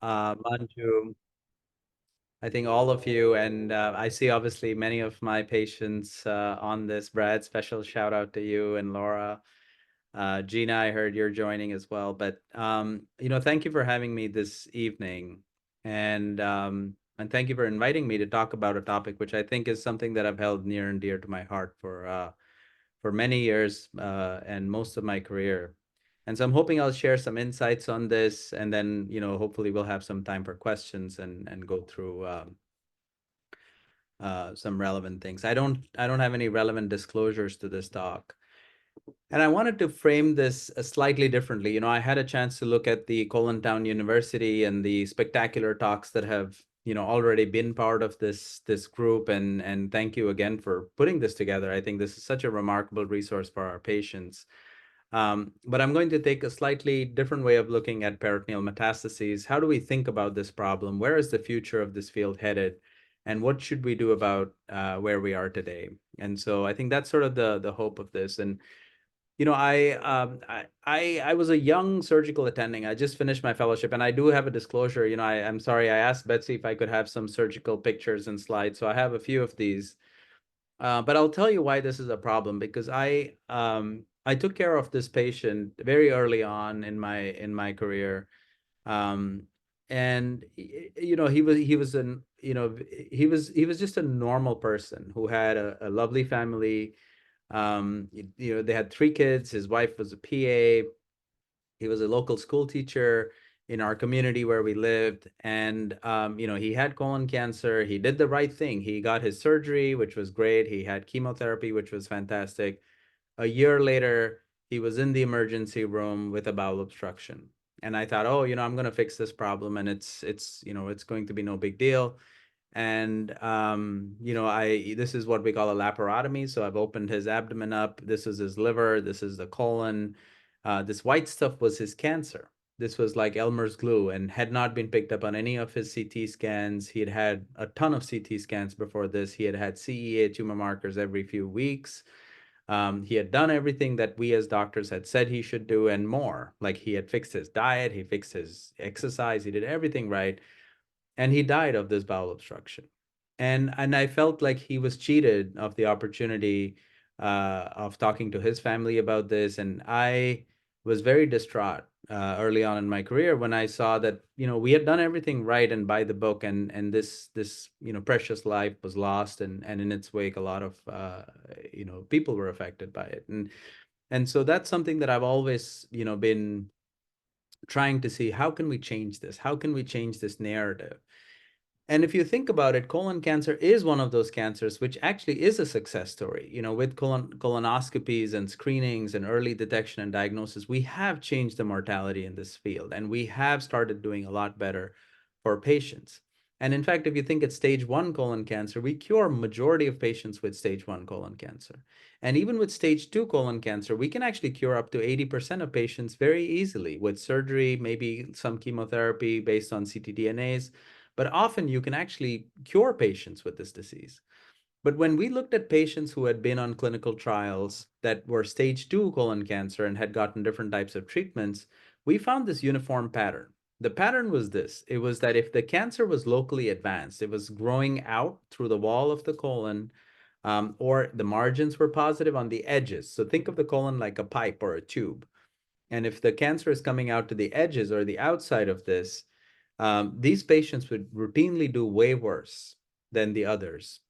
Manju, I think all of you, and I see obviously many of my patients on this. Brad, special shout out to you and Laura. Gina, I heard you're joining as well. But thank you for having me this evening, and thank you for inviting me to talk about a topic which I think is something that I've held near and dear to my heart for many years and most of my career. And so I'm hoping I'll share some insights on this, and then hopefully we'll have some time for questions and go through some relevant things. I don't have any relevant disclosures to this talk. And I wanted to frame this slightly differently. I had a chance to look at the Town University and the spectacular talks that have, already been part of this group. And thank you again for putting this together. I think this is such a remarkable resource for our patients. But I'm going to take a slightly different way of looking at peritoneal metastases. How do we think about this problem? Where is the future of this field headed? And what should we do about where we are today? And so I think that's sort of the hope of this. And I was a young surgical attending. I just finished my fellowship, and I do have a disclosure. I'm sorry. I asked Betsy if I could have some surgical pictures and slides, so I have a few of these. But I'll tell you why this is a problem, because I took care of this patient very early on in my career, um, and he was just a normal person who had a lovely family. They had three kids. His wife was a PA. He was a local school teacher in our community where we lived. And, he had colon cancer. He did the right thing. He got his surgery, which was great. He had chemotherapy, which was fantastic. A year later, he was in the emergency room with a bowel obstruction. And I thought, oh, I'm going to fix this problem, and it's going to be no big deal. And I this is what we call a laparotomy. So I've opened his abdomen up. This is his liver. This is the colon. This white stuff was his cancer. This was like Elmer's glue and had not been picked up on any of his CT scans. He had had a ton of CT scans before this. He had had CEA tumor markers every few weeks. He had done everything that we as doctors had said he should do and more. Like, he had fixed his diet, he fixed his exercise, he did everything right, and he died of this bowel obstruction. And I felt like he was cheated of the opportunity of talking to his family about this. And I was very distraught early on in my career when I saw that we had done everything right and by the book, and this precious life was lost, and in its wake a lot of people were affected by it. And so that's something that I've always been trying to see, how can we change this? How can we change this narrative? And if you think about it, colon cancer is one of those cancers which actually is a success story. With colonoscopies and screenings and early detection and diagnosis, we have changed the mortality in this field, and we have started doing a lot better for patients. And in fact, if you think at stage 1 colon cancer, we cure majority of patients with stage 1 colon cancer. And even with stage 2 colon cancer, we can actually cure up to 80% of patients very easily with surgery, maybe some chemotherapy based on ctDNAs. But often you can actually cure patients with this disease. But when we looked at patients who had been on clinical trials that were stage 2 colon cancer and had gotten different types of treatments, we found this uniform pattern. The pattern was this. It was that if the cancer was locally advanced, it was growing out through the wall of the colon, or the margins were positive on the edges. So think of the colon like a pipe or a tube. And if the cancer is coming out to the edges or the outside of this, these patients would routinely do way worse than the others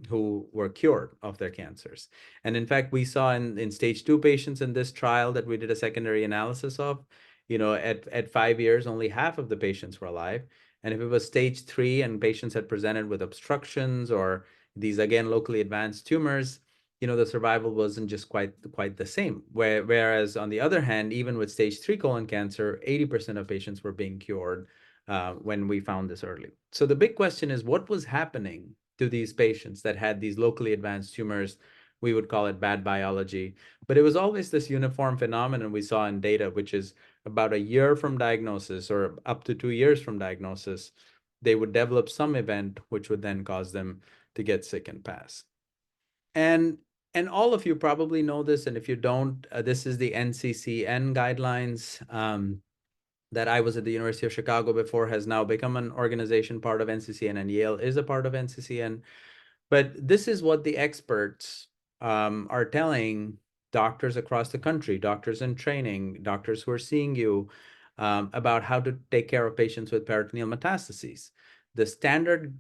who were cured of their cancers. And in fact, we saw in stage 2 patients in this trial that we did a secondary analysis of, at 5 years, only half of the patients were alive. And if it was stage 3 and patients had presented with obstructions or these, again, locally advanced tumors, the survival wasn't just quite the same. Whereas on the other hand, even with stage 3 colon cancer, 80% of patients were being cured when we found this early. So the big question is, what was happening to these patients that had these locally advanced tumors? We would call it bad biology, but it was always this uniform phenomenon we saw in data, which is about a year from diagnosis or up to 2 years from diagnosis, they would develop some event which would then cause them to get sick and pass. And all of you probably know this, and if you don't, this is the NCCN guidelines. that I was at the University of Chicago before has now become an organization part of NCCN, and Yale is a part of NCCN. But this is what the experts are telling doctors across the country, doctors in training, doctors who are seeing you, about how to take care of patients with peritoneal metastases. The standard,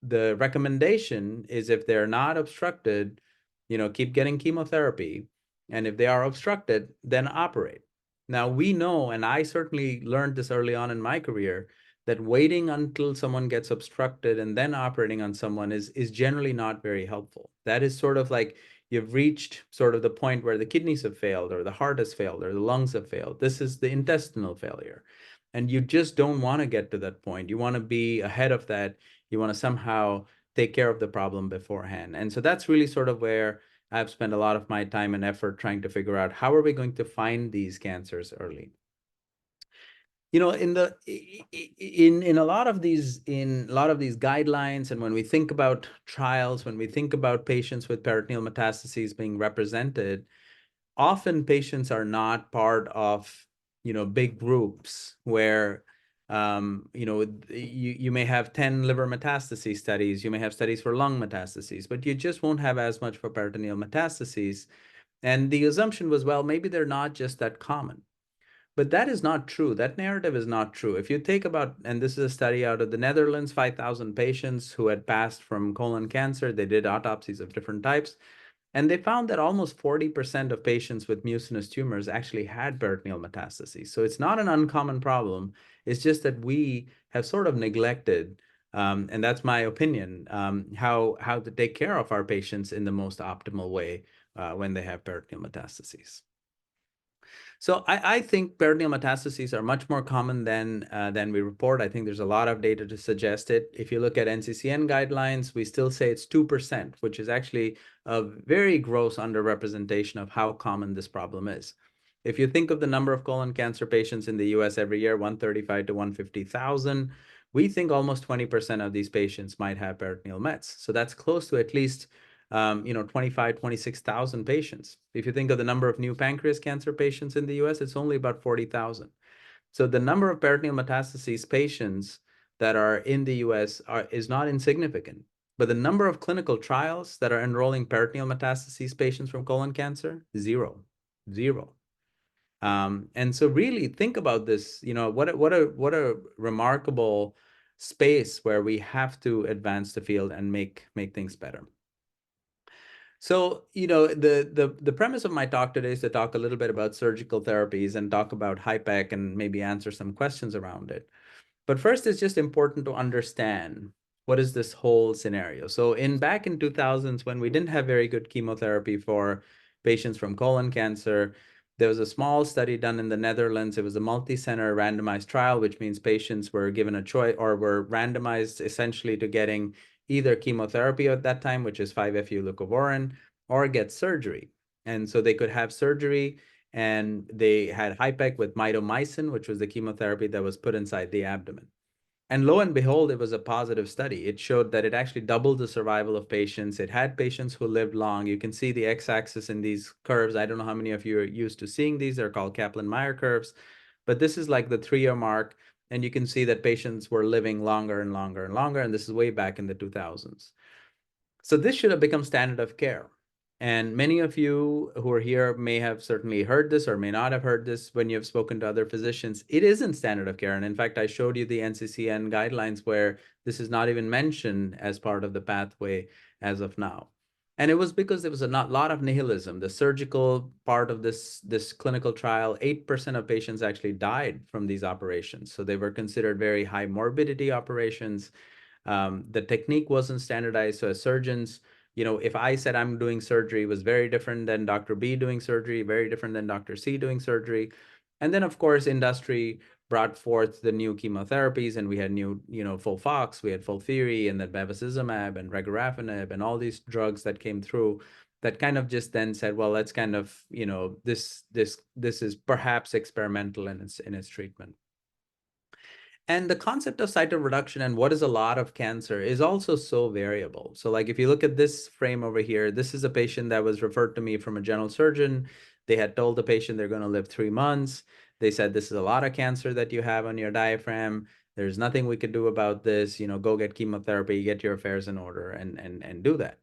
the recommendation is, if they're not obstructed, keep getting chemotherapy. And if they are obstructed, then operate. Now, we know, and I certainly learned this early on in my career, that waiting until someone gets obstructed and then operating on someone is generally not very helpful. That is sort of like you've reached sort of the point where the kidneys have failed, or the heart has failed, or the lungs have failed. This is the intestinal failure. And you just don't want to get to that point. You want to be ahead of that. You want to somehow take care of the problem beforehand. And so that's really sort of where I've spent a lot of my time and effort trying to figure out, how are we going to find these cancers early? In a lot of these guidelines, and when we think about trials, when we think about patients with peritoneal metastases being represented, often patients are not part of big groups where you may have 10 liver metastases studies, you may have studies for lung metastases, but you just won't have as much for peritoneal metastases. And the assumption was, well, maybe they're not just that common. But that is not true. That narrative is not true. If you take about, and this is a study out of the Netherlands, 5,000 patients who had passed from colon cancer, they did autopsies of different types, and they found that almost 40% of patients with mucinous tumors actually had peritoneal metastases. So it's not an uncommon problem. It's just that we have sort of neglected, and that's my opinion, how to take care of our patients in the most optimal way when they have peritoneal metastases. So I think peritoneal metastases are much more common than we report. I think there's a lot of data to suggest it. If you look at NCCN guidelines, we still say it's 2%, which is actually a very gross underrepresentation of how common this problem is. If you think of the number of colon cancer patients in the US every year, 135 to 150,000, we think almost 20% of these patients might have peritoneal mets. So that's close to at least 25, 26,000 patients. If you think of the number of new pancreas cancer patients in the US, it's only about 40,000. So the number of peritoneal metastases patients that are in the US is not insignificant. But the number of clinical trials that are enrolling peritoneal metastases patients from colon cancer, zero. And so really think about this, what a remarkable space where we have to advance the field and make things better. So, the premise of my talk today is to talk a little bit about surgical therapies and talk about HIPEC and maybe answer some questions around it. But first, it's just important to understand what is this whole scenario. So back in 2000s, when we didn't have very good chemotherapy for patients from colon cancer, there was a small study done in the Netherlands. It was a multi-center randomized trial, which means patients were given a choice, or were randomized essentially to getting either chemotherapy at that time, which is 5-FU leucovorin, or get surgery. And so they could have surgery, and they had HIPEC with mitomycin, which was the chemotherapy that was put inside the abdomen. And lo and behold, it was a positive study. It showed that it actually doubled the survival of patients. It had patients who lived long. You can see the x-axis in these curves. I don't know how many of you are used to seeing these. They're called Kaplan-Meier curves. But this is like the 3-year mark. And you can see that patients were living longer and longer and longer. And this is way back in the 2000s. So this should have become standard of care. And many of you who are here may have certainly heard this or may not have heard this when you have spoken to other physicians. It isn't standard of care. And in fact, I showed you the NCCN guidelines where this is not even mentioned as part of the pathway as of now. And it was because there was a lot of nihilism. The surgical part of this clinical trial, 8% of patients actually died from these operations. So they were considered very high morbidity operations. The technique wasn't standardized. So as surgeons, if I said I'm doing surgery, it was very different than Dr. B doing surgery, very different than Dr. C doing surgery. And then, of course, industry brought forth the new chemotherapies, and we had new, FOLFOX, we had FOLFIRI, and then bevacizumab and regorafenib, and all these drugs that came through that kind of just then said, well, let's kind of, this is perhaps experimental in its treatment. And the concept of cytoreduction and what is a lot of cancer is also so variable. So like if you look at this frame over here, this is a patient that was referred to me from a general surgeon. They had told the patient they're going to live 3 months. They said, this is a lot of cancer that you have on your diaphragm. There's nothing we could do about this. Go get chemotherapy, get your affairs in order, and do that.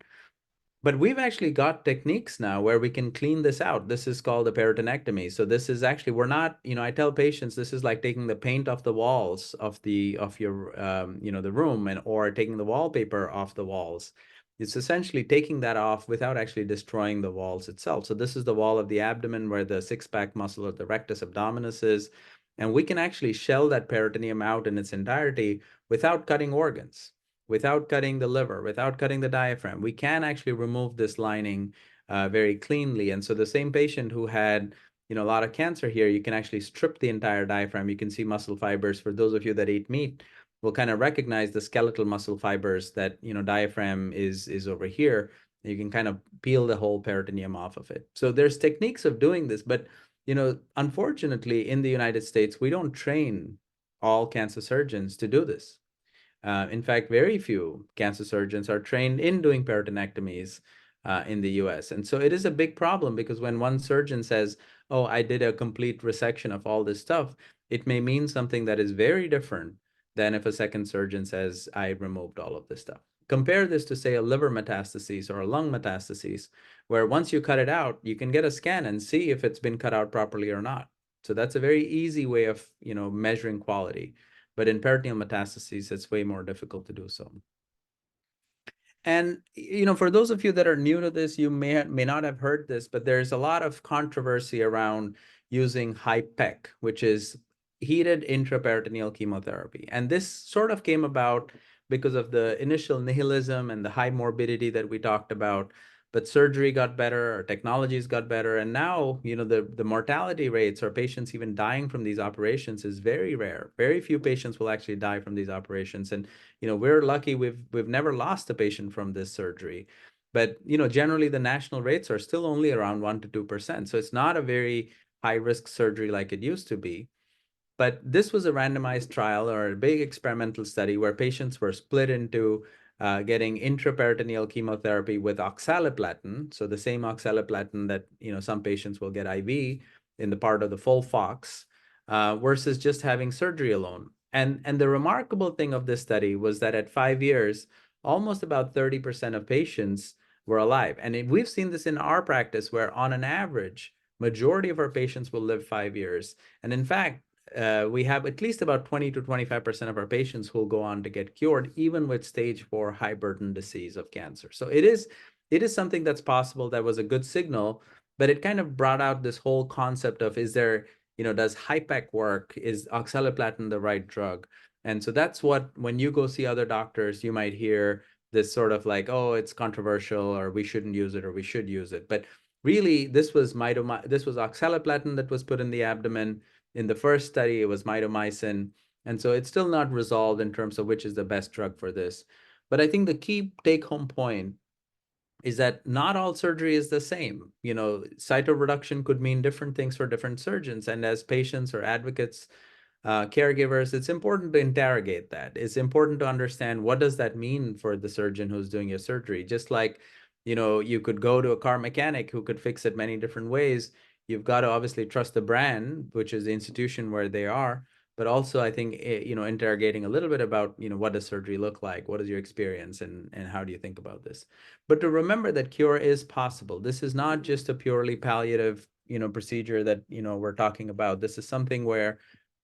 But we've actually got techniques now where we can clean this out. This is called a peritonectomy. So this is actually, we're not, I tell patients this is like taking the paint off the walls of your, the room, or taking the wallpaper off the walls. It's essentially taking that off without actually destroying the walls itself. So this is the wall of the abdomen where the six-pack muscle of the rectus abdominis is. And we can actually shell that peritoneum out in its entirety without cutting organs, without cutting the liver, without cutting the diaphragm. We can actually remove this lining very cleanly. And so the same patient who had, a lot of cancer here, you can actually strip the entire diaphragm. You can see muscle fibers. For those of you that eat meat, will kind of recognize the skeletal muscle fibers that, diaphragm is over here. You can kind of peel the whole peritoneum off of it. So there's techniques of doing this, but, unfortunately, in the United States, we don't train all cancer surgeons to do this. In fact, very few cancer surgeons are trained in doing peritonectomies in the US. And so it is a big problem, because when one surgeon says, oh, I did a complete resection of all this stuff, it may mean something that is very different than if a second surgeon says, I removed all of this stuff. Compare this to, say, a liver metastases or a lung metastases, where once you cut it out, you can get a scan and see if it's been cut out properly or not. So that's a very easy way of, measuring quality. But in peritoneal metastases, it's way more difficult to do so. And, for those of you that are new to this, you may not have heard this, but there's a lot of controversy around using HIPEC, which is heated intraperitoneal chemotherapy. And this sort of came about because of the initial nihilism and the high morbidity that we talked about. But surgery got better, our technologies got better, and now, the mortality rates, or patients even dying from these operations, is very rare. Very few patients will actually die from these operations. And we're lucky we've never lost a patient from this surgery. But generally the national rates are still only around 1 to 2%. So it's not a very high risk surgery like it used to be. But this was a randomized trial, or a big experimental study, where patients were split into getting intraperitoneal chemotherapy with oxaliplatin, so the same oxaliplatin that some patients will get IV in the part of the FOLFOX, versus just having surgery alone. And the remarkable thing of this study was that at 5 years, almost about 30% of patients were alive. And we've seen this in our practice, where on an average, majority of our patients will live 5 years. And in fact, we have at least about 20 to 25% of our patients who will go on to get cured, even with stage 4 high burden disease of cancer. So it is something that's possible. That was a good signal, but it kind of brought out this whole concept of, is there, does HIPEC work? Is oxaliplatin the right drug? And so that's what, when you go see other doctors, you might hear this sort of like, oh, it's controversial, or we shouldn't use it, or we should use it. But really, this was oxaliplatin that was put in the abdomen. In the first study, it was mitomycin. And so it's still not resolved in terms of which is the best drug for this. But I think the key take-home point is that not all surgery is the same. Cytoreduction could mean different things for different surgeons. And as patients or advocates, caregivers, it's important to interrogate that. It's important to understand, what does that mean for the surgeon who's doing your surgery? Just like, you could go to a car mechanic who could fix it many different ways. You've got to obviously trust the brand, which is the institution where they are. But also, I think, interrogating a little bit about, what does surgery look like? What is your experience, and how do you think about this? But to remember that cure is possible. This is not just a purely palliative, procedure that, we're talking about. This is something where,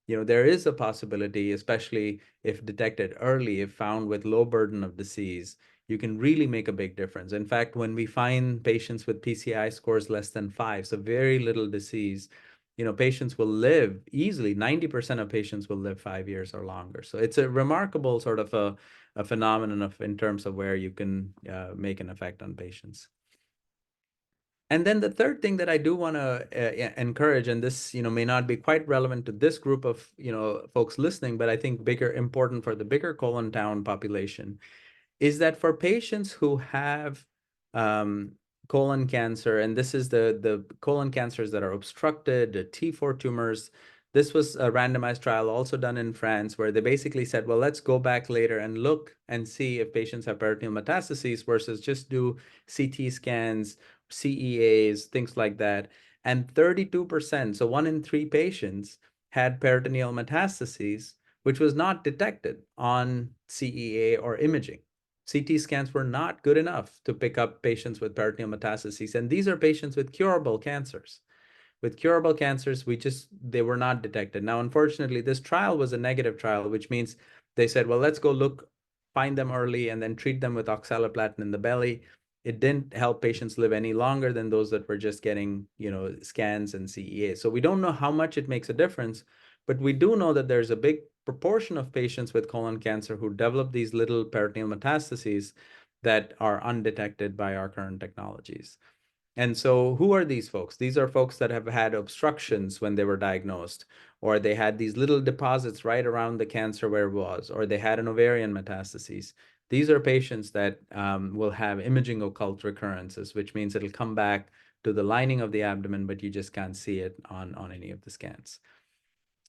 there is a possibility, especially if detected early, if found with low burden of disease, you can really make a big difference. In fact, when we find patients with PCI scores less than 5, so very little disease, patients will live easily. 90% of patients will live 5 years or longer. So it's a remarkable sort of a phenomenon in terms of where you can make an effect on patients. And then the third thing that I do want to encourage, and this, may not be quite relevant to this group of, folks listening, but I think important for the bigger colon town population, is that for patients who have colon cancer, and this is the colon cancers that are obstructed, the T4 tumors. This was a randomized trial also done in France, where they basically said, well, let's go back later and look and see if patients have peritoneal metastases versus just do CT scans, CEAs, things like that. and 32%, so 1 in 3 patients, had peritoneal metastases, which was not detected on CEA or imaging. CT scans were not good enough to pick up patients with peritoneal metastases. And these are patients with curable cancers. With curable cancers, they were not detected. Now, unfortunately, this trial was a negative trial, which means they said, well, let's go find them early and then treat them with oxaliplatin in the belly. It didn't help patients live any longer than those that were just getting, scans and CEA. So we don't know how much it makes a difference, but we do know that there's a big proportion of patients with colon cancer who develop these little peritoneal metastases that are undetected by our current technologies. And so who are these folks? These are folks that have had obstructions when they were diagnosed, or they had these little deposits right around the cancer where it was, or they had an ovarian metastases. These are patients that will have imaging occult recurrences, which means it'll come back to the lining of the abdomen, but you just can't see it on any of the scans.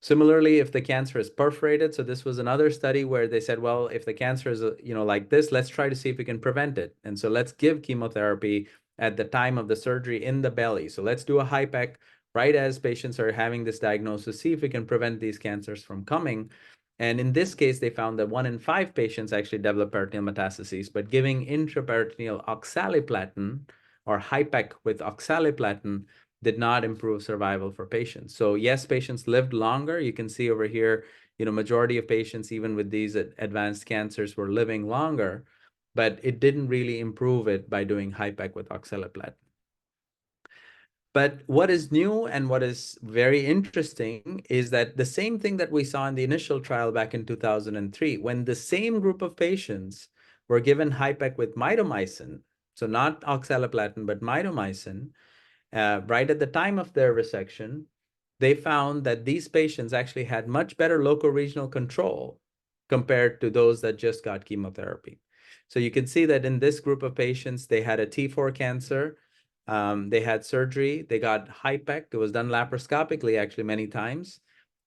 Similarly, if the cancer is perforated, so this was another study where they said, well, if the cancer is, like this, let's try to see if we can prevent it. And so let's give chemotherapy at the time of the surgery in the belly. So let's do a HIPEC right as patients are having this diagnosis, see if we can prevent these cancers from coming. And in this case, they found that 1 in 5 patients actually develop peritoneal metastases, but giving intraperitoneal oxaliplatin or HIPEC with oxaliplatin did not improve survival for patients. So yes, patients lived longer. You can see over here, majority of patients, even with these advanced cancers, were living longer, but it didn't really improve it by doing HIPEC with oxaliplatin. But what is new and what is very interesting is that the same thing that we saw in the initial trial back in 2003, when the same group of patients were given HIPEC with mitomycin, so not oxaliplatin, but mitomycin, right at the time of their resection, they found that these patients actually had much better local regional control compared to those that just got chemotherapy. So you can see that in this group of patients, they had a T4 cancer, they had surgery, they got HIPEC, it was done laparoscopically actually many times,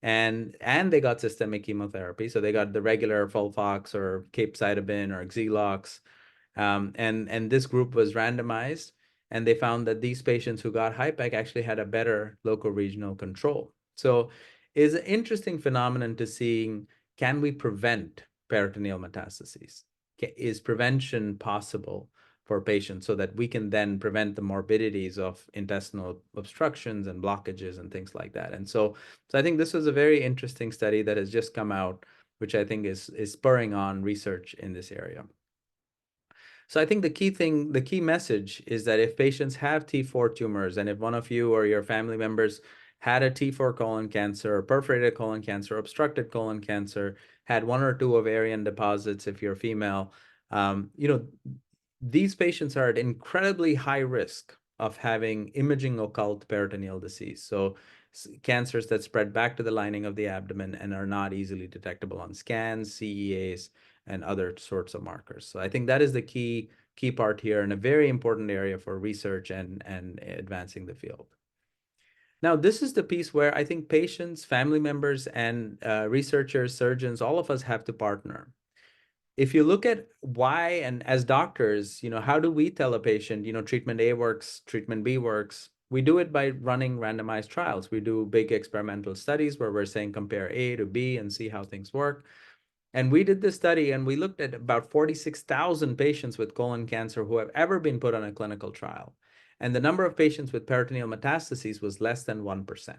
and they got systemic chemotherapy. So they got the regular FOLFOX or capecitabine or Xelox, and this group was randomized, and they found that these patients who got HIPEC actually had a better local regional control. So it's an interesting phenomenon to seeing, can we prevent peritoneal metastases? Is prevention possible for patients so that we can then prevent the morbidities of intestinal obstructions and blockages and things like that? And so I think this was a very interesting study that has just come out, which I think is spurring on research in this area. So I think the key message is that if patients have T4 tumors, and if one of you or your family members had a T4 colon cancer, or perforated colon cancer, obstructed colon cancer, had 1 or 2 ovarian deposits if you're female, these patients are at incredibly high risk of having imaging occult peritoneal disease. So cancers that spread back to the lining of the abdomen and are not easily detectable on scans, CEAs, and other sorts of markers. So I think that is the key part here, and a very important area for research and advancing the field. Now, this is the piece where I think patients, family members, and researchers, surgeons, all of us have to partner. If you look at why, and as doctors, how do we tell a patient, treatment A works, treatment B works? We do it by running randomized trials. We do big experimental studies where we're saying compare A to B and see how things work. And we did this study, and we looked at about 46,000 patients with colon cancer who have ever been put on a clinical trial. And the number of patients with peritoneal metastases was less than 1%.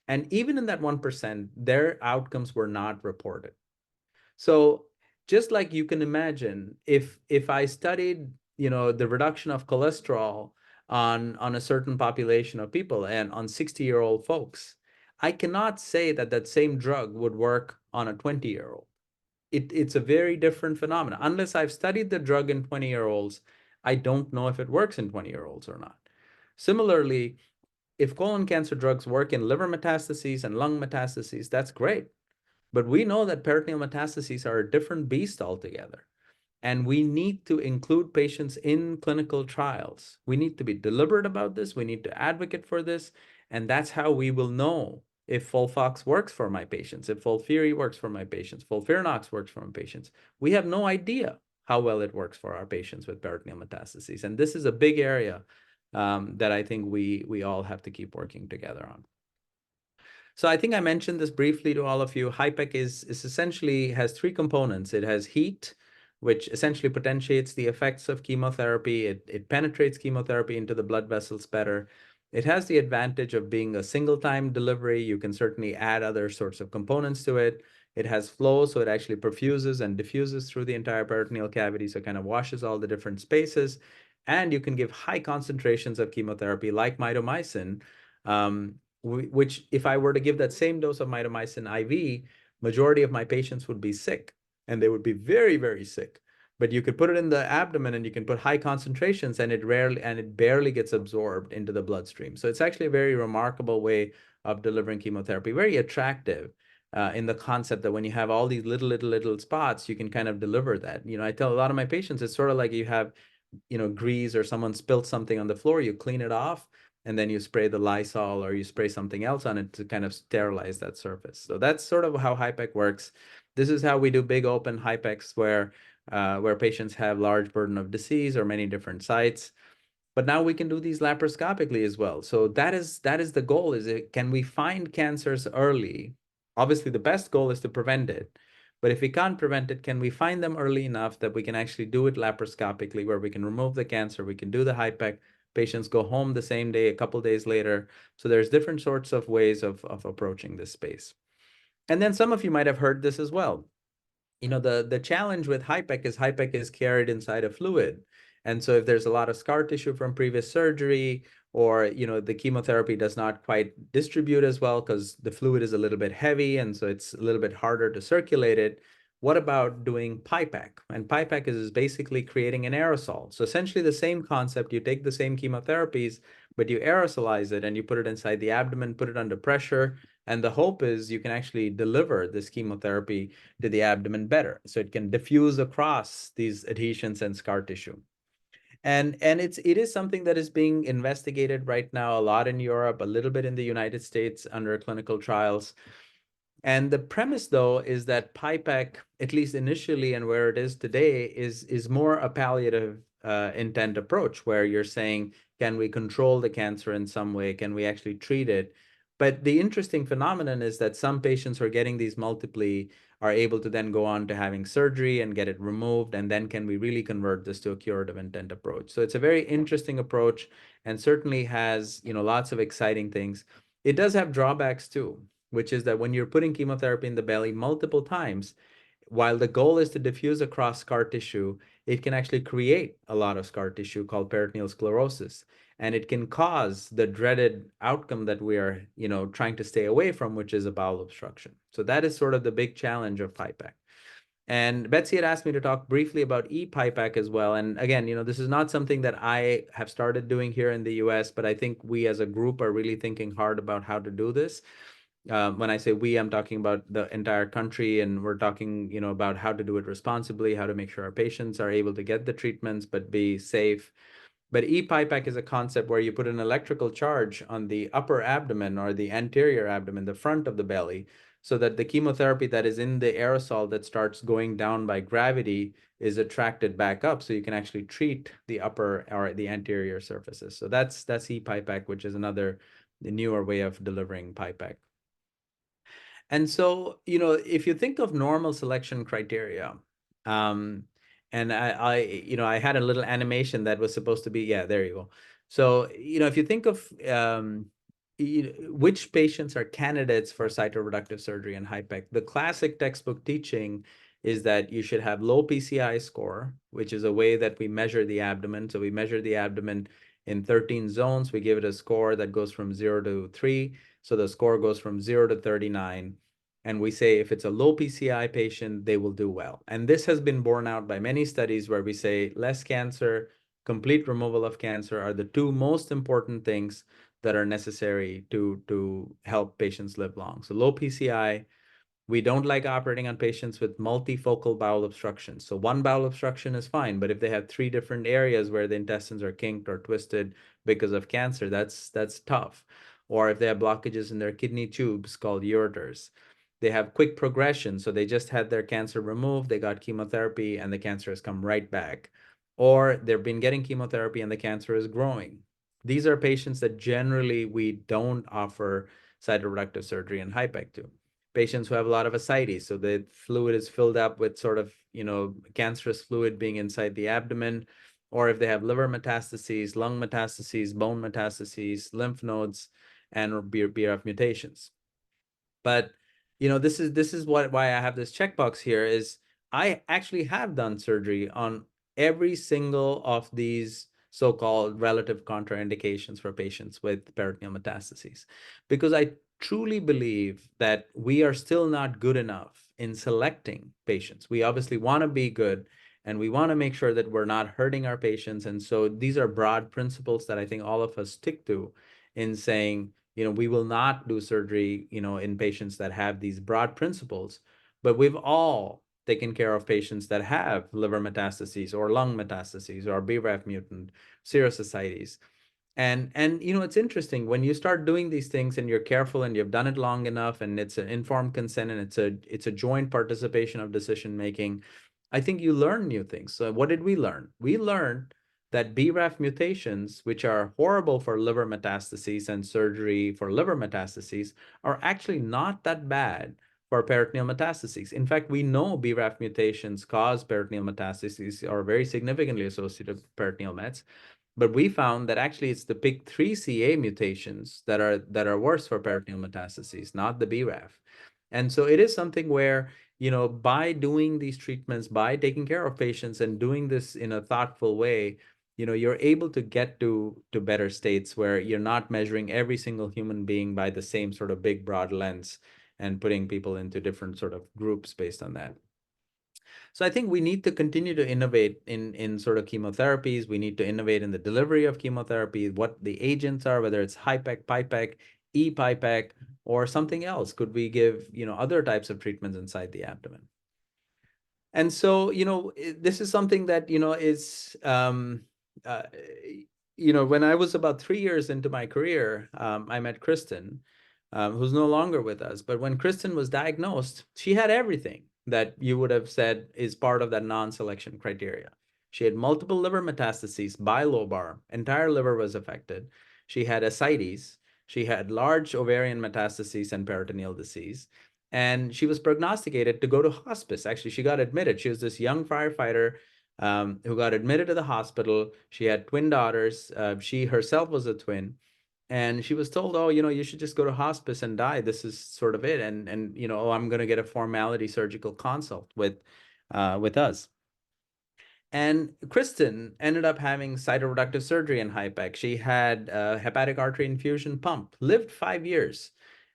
And even in that 1%, their outcomes were not reported. So just like you can imagine, if I studied, the reduction of cholesterol on a certain population of people and on 60-year-old folks, I cannot say that same drug would work on a 20-year-old. It's a very different phenomenon. Unless I've studied the drug in 20-year-olds, I don't know if it works in 20-year-olds or not. Similarly, if colon cancer drugs work in liver metastases and lung metastases, that's great. But we know that peritoneal metastases are a different beast altogether. And we need to include patients in clinical trials. We need to be deliberate about this. We need to advocate for this. And that's how we will know if FOLFOX works for my patients, if FOLFIRI works for my patients, FOLFIRINOX works for my patients. We have no idea how well it works for our patients with peritoneal metastases. And this is a big area that I think we all have to keep working together on. So I think I mentioned this briefly to all of you. HIPEC is essentially has three components. It has heat, which essentially potentiates the effects of chemotherapy. It penetrates chemotherapy into the blood vessels better. It has the advantage of being a single-time delivery. You can certainly add other sorts of components to it. It has flow, so it actually perfuses and diffuses through the entire peritoneal cavity, so it kind of washes all the different spaces. And you can give high concentrations of chemotherapy like mitomycin, which if I were to give that same dose of mitomycin IV, majority of my patients would be sick, and they would be very, very sick. But you could put it in the abdomen and you can put high concentrations, and it barely gets absorbed into the bloodstream. So it's actually a very remarkable way of delivering chemotherapy, very attractive. In the concept that when you have all these little spots, you can kind of deliver that. I tell a lot of my patients, it's sort of like you have, grease or someone spilled something on the floor, you clean it off, and then you spray the Lysol or you spray something else on it to kind of sterilize that surface. So that's sort of how HIPEC works. This is how we do big open HIPECs where patients have large burden of disease or many different sites. But now we can do these laparoscopically as well. So that is the goal, can we find cancers early? Obviously, the best goal is to prevent it. But if we can't prevent it, can we find them early enough that we can actually do it laparoscopically, where we can remove the cancer, we can do the HIPEC, patients go home the same day, a couple days later. So there's different sorts of ways of approaching this space. And then some of you might have heard this as well. The challenge with HIPEC is carried inside a fluid. And so if there's a lot of scar tissue from previous surgery, or the chemotherapy does not quite distribute as well because the fluid is a little bit heavy, and so it's a little bit harder to circulate it, what about doing PIPAC? And PIPAC is basically creating an aerosol. So essentially the same concept. You take the same chemotherapies, but you aerosolize it and you put it inside the abdomen, put it under pressure, and the hope is you can actually deliver this chemotherapy to the abdomen better, so it can diffuse across these adhesions and scar tissue. And it is something that is being investigated right now, a lot in Europe, a little bit in the United States under clinical trials. And the premise, though, is that PIPAC, at least initially and where it is today, is more a palliative intent approach, where you're saying, can we control the cancer in some way? Can we actually treat it? But the interesting phenomenon is that some patients who are getting these multiply are able to then go on to having surgery and get it removed. And then can we really convert this to a curative intent approach? So it's a very interesting approach and certainly has, lots of exciting things. It does have drawbacks too, which is that when you're putting chemotherapy in the belly multiple times, while the goal is to diffuse across scar tissue, it can actually create a lot of scar tissue called peritoneal sclerosis. And it can cause the dreaded outcome that we are, trying to stay away from, which is a bowel obstruction. So that is sort of the big challenge of PIPAC. And Betsy had asked me to talk briefly about e-PIPAC as well. And again, this is not something that I have started doing here in the US, but I think we as a group are really thinking hard about how to do this. When I say we, I'm talking about the entire country, and we're talking, about how to do it responsibly, how to make sure our patients are able to get the treatments, but be safe. But e-PIPAC is a concept where you put an electrical charge on the upper abdomen or the anterior abdomen, the front of the belly, so that the chemotherapy that is in the aerosol that starts going down by gravity is attracted back up, so you can actually treat the upper or the anterior surfaces. So that's e-PIPAC, which is another newer way of delivering PIPAC. And so, if you think of normal selection criteria, and I had a little animation that was supposed to be, yeah, there you go. So, if you think of which patients are candidates for cytoreductive surgery and HIPEC, the classic textbook teaching is that you should have low PCI score, which is a way that we measure the abdomen. So we measure the abdomen in 13 zones. We give it a score that goes from 0 to 3. So the score goes from 0 to 39. And we say if it's a low PCI patient, they will do well. And this has been borne out by many studies where we say less cancer, complete removal of cancer are the two most important things that are necessary to help patients live long. So low PCI, we don't like operating on patients with multifocal bowel obstruction. So one bowel obstruction is fine, but if they have 3 different areas where the intestines are kinked or twisted because of cancer, that's tough. Or if they have blockages in their kidney tubes called ureters. They have quick progression, so they just had their cancer removed, they got chemotherapy, and the cancer has come right back. Or they've been getting chemotherapy and the cancer is growing. These are patients that generally we don't offer cytoreductive surgery and HIPEC to. Patients who have a lot of ascites, so the fluid is filled up with sort of, cancerous fluid being inside the abdomen, or if they have liver metastases, lung metastases, bone metastases, lymph nodes, and or BRAF mutations. But this is why I have this checkbox here is I actually have done surgery on every single of these so-called relative contraindications for patients with peritoneal metastases, because I truly believe that we are still not good enough in selecting patients. We obviously want to be good, and we want to make sure that we're not hurting our patients. And so these are broad principles that I think all of us stick to in saying, we will not do surgery, in patients that have these broad principles, but we've all taken care of patients that have liver metastases or lung metastases or BRAF mutant, serous ascites. And it's interesting when you start doing these things and you're careful and you've done it long enough and it's an informed consent and it's a joint participation of decision making. I think you learn new things. So what did we learn? We learned that BRAF mutations, which are horrible for liver metastases and surgery for liver metastases, are actually not that bad for peritoneal metastases. In fact, we know BRAF mutations cause peritoneal metastases, are very significantly associated with peritoneal mets. But we found that actually it's the PIK3CA mutations that are worse for peritoneal metastases, not the BRAF. And so it is something where, by doing these treatments, by taking care of patients and doing this in a thoughtful way, you're able to get to better states where you're not measuring every single human being by the same sort of big, broad lens and putting people into different sort of groups based on that. So I think we need to continue to innovate in sort of chemotherapies. We need to innovate in the delivery of chemotherapy, what the agents are, whether it's HIPEC, PIPAC, ePIPAC, or something else. Could we give, other types of treatments inside the abdomen? And so, this is something that, is, uh, when I was about 3 years into my career, I met Kristen, who's no longer with us. But when Kristen was diagnosed, she had everything that you would have said is part of that non-selection criteria. She had multiple liver metastases, bilobar, entire liver was affected. She had ascites. She had large ovarian metastases and peritoneal disease. And she was prognosticated to go to hospice. Actually, she got admitted. She was this young firefighter who got admitted to the hospital. She had twin daughters. She herself was a twin. And she was told, oh, you should just go to hospice and die. This is sort of it. And oh, I'm going to get a formality surgical consult with us. And Kristen ended up having cytoreductive surgery in HIPEC. She had a hepatic artery infusion pump, lived 5 years.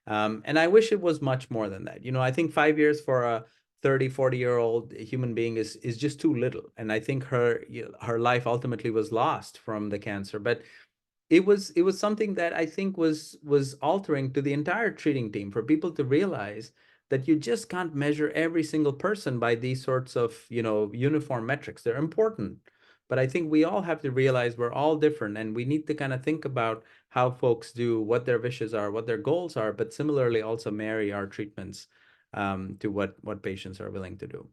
And I wish it was much more than that. I think 5 years for a 30, 40-year-old human being is just too little. And I think her life ultimately was lost from the cancer. But it was something that I think was altering to the entire treating team for people to realize that you just can't measure every single person by these sorts of uniform metrics. They're important, but I think we all have to realize we're all different, and we need to kind of think about how folks do, what their wishes are, what their goals are, but similarly also marry our treatments to what patients are willing to do.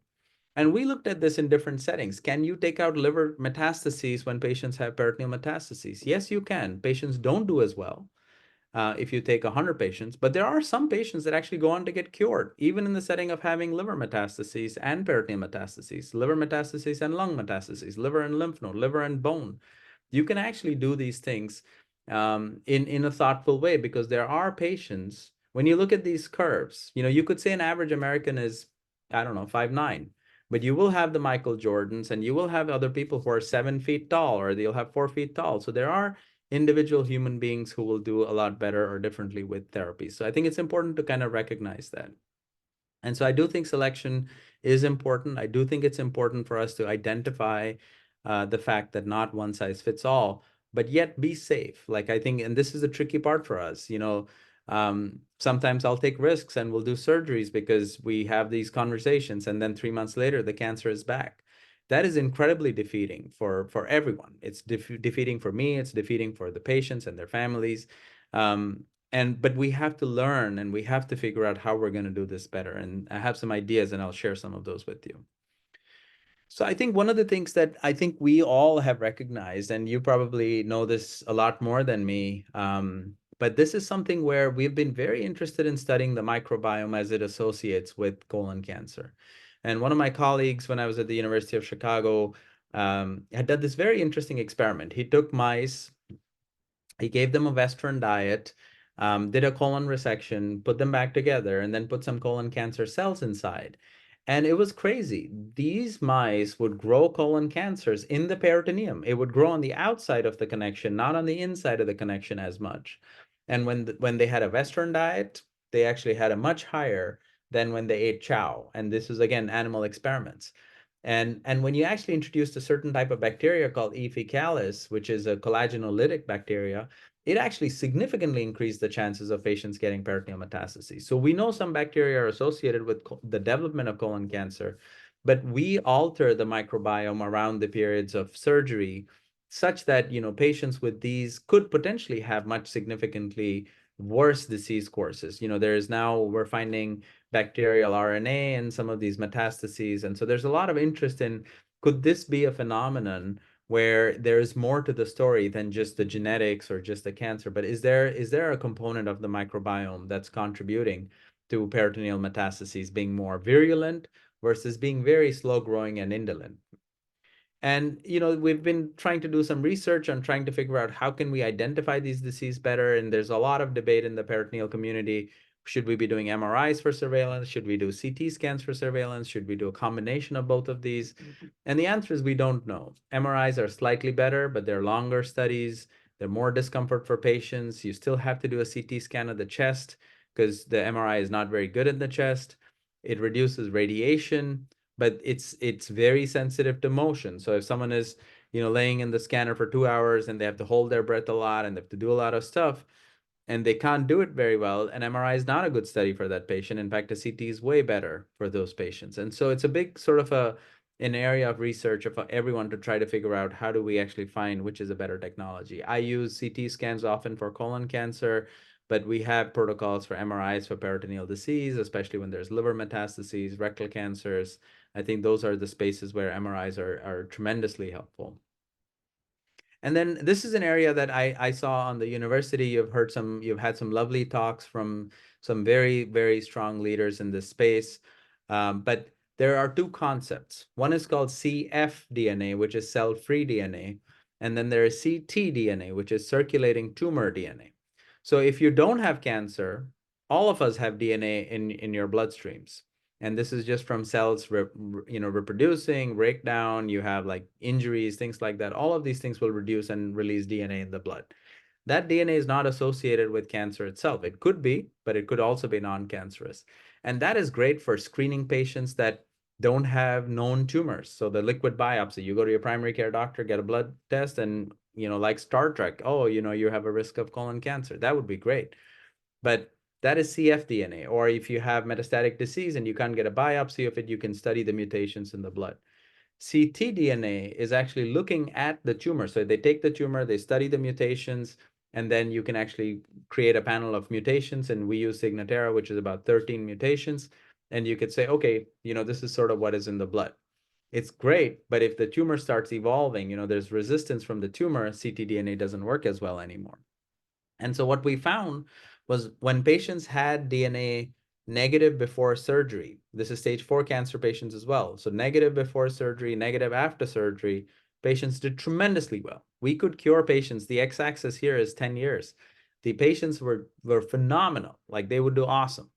And we looked at this in different settings. Can you take out liver metastases when patients have peritoneal metastases? Yes, you can. Patients don't do as well if you take 100 patients, but there are some patients that actually go on to get cured, even in the setting of having liver metastases and peritoneal metastases, liver metastases and lung metastases, liver and lymph node, liver and bone. You can actually do these things in a thoughtful way, because there are patients, when you look at these curves, you could say an average American is, I don't know, 5'9", but you will have the Michael Jordans and you will have other people who are 7 feet tall, or they'll have 4 feet tall. So there are individual human beings who will do a lot better or differently with therapy. So I think it's important to kind of recognize that. And so I do think selection is important. I do think it's important for us to identify the fact that not one size fits all, but yet be safe. Like I think, and this is the tricky part for us, sometimes I'll take risks and we'll do surgeries because we have these conversations, and then 3 months later, the cancer is back. That is incredibly defeating for everyone. It's defeating for me. It's defeating for the patients and their families. But we have to learn, and we have to figure out how we're going to do this better. And I have some ideas, and I'll share some of those with you. So I think one of the things that I think we all have recognized, and you probably know this a lot more than me, but this is something where we've been very interested in studying the microbiome as it associates with colon cancer. And one of my colleagues, when I was at the University of Chicago, had done this very interesting experiment. He took mice, he gave them a Western diet, did a colon resection, put them back together, and then put some colon cancer cells inside. And it was crazy. These mice would grow colon cancers in the peritoneum. It would grow on the outside of the connection, not on the inside of the connection as much. And when they had a Western diet, they actually had a much higher than when they ate chow. And this is, again, animal experiments. And when you actually introduced a certain type of bacteria called E. faecalis, which is a collagenolytic bacteria, it actually significantly increased the chances of patients getting peritoneal metastases. So we know some bacteria are associated with the development of colon cancer, but we alter the microbiome around the periods of surgery such that, patients with these could potentially have much significantly worse disease courses. We're finding bacterial RNA and some of these metastases. And so there's a lot of interest in, could this be a phenomenon where there's more to the story than just the genetics or just the cancer, but is there a component of the microbiome that's contributing to peritoneal metastases being more virulent versus being very slow growing and indolent? And we've been trying to do some research on trying to figure out how can we identify these diseases better. And there's a lot of debate in the peritoneal community. Should we be doing MRIs for surveillance? Should we do CT scans for surveillance? Should we do a combination of both of these? And the answer is we don't know. MRIs are slightly better, but they're longer studies. They're more discomfort for patients. You still have to do a CT scan of the chest because the MRI is not very good in the chest. It reduces radiation, but it's very sensitive to motion. So if someone is, laying in the scanner for 2 hours and they have to hold their breath a lot and they have to do a lot of stuff and they can't do it very well, an MRI is not a good study for that patient. In fact, a CT is way better for those patients. And so it's a big sort of an area of research of everyone to try to figure out how do we actually find which is a better technology. I use CT scans often for colon cancer, but we have protocols for MRIs for peritoneal disease, especially when there's liver metastases, rectal cancers. I think those are the spaces where MRIs are tremendously helpful. And then this is an area that I saw on the university. You've had some lovely talks from some very, very strong leaders in this space. But there are two concepts. One is called cfDNA, which is cell-free DNA. And then there is ctDNA, which is circulating tumor DNA. So if you don't have cancer, all of us have DNA in your bloodstreams. And this is just from cells reproducing, breakdown. You have like injuries, things like that. All of these things will reduce and release DNA in the blood. That DNA is not associated with cancer itself. It could be, but it could also be non-cancerous. And that is great for screening patients that don't have known tumors. So the liquid biopsy, you go to your primary care doctor, get a blood test, and like Star Trek, oh, you have a risk of colon cancer. That would be great. But that is cfDNA. Or if you have metastatic disease and you can't get a biopsy of it, you can study the mutations in the blood. ctDNA is actually looking at the tumor. So they take the tumor, they study the mutations, and then you can actually create a panel of mutations. And we use Signatera, which is about 13 mutations. And you could say, okay, this is sort of what is in the blood. It's great, but if the tumor starts evolving, there's resistance from the tumor, ctDNA doesn't work as well anymore. And so what we found was when patients had DNA negative before surgery, this is stage 4 cancer patients as well. So negative before surgery, negative after surgery, patients did tremendously well. We could cure patients. The x-axis here is 10 years. The patients were phenomenal. Like they would do awesome.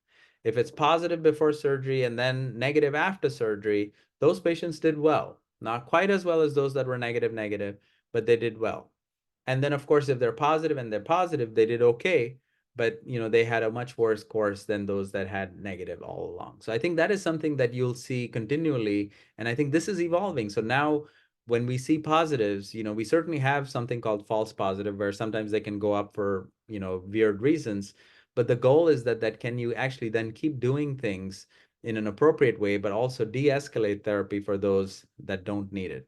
If it's positive before surgery and then negative after surgery, those patients did well. Not quite as well as those that were negative, but they did well. And then, of course, if they're positive and they're positive, they did okay, but they had a much worse course than those that had negative all along. So I think that is something that you'll see continually, and I think this is evolving. So now when we see positives, we certainly have something called false positive, where sometimes they can go up for weird reasons, but the goal is that can you actually then keep doing things in an appropriate way, but also de-escalate therapy for those that don't need it.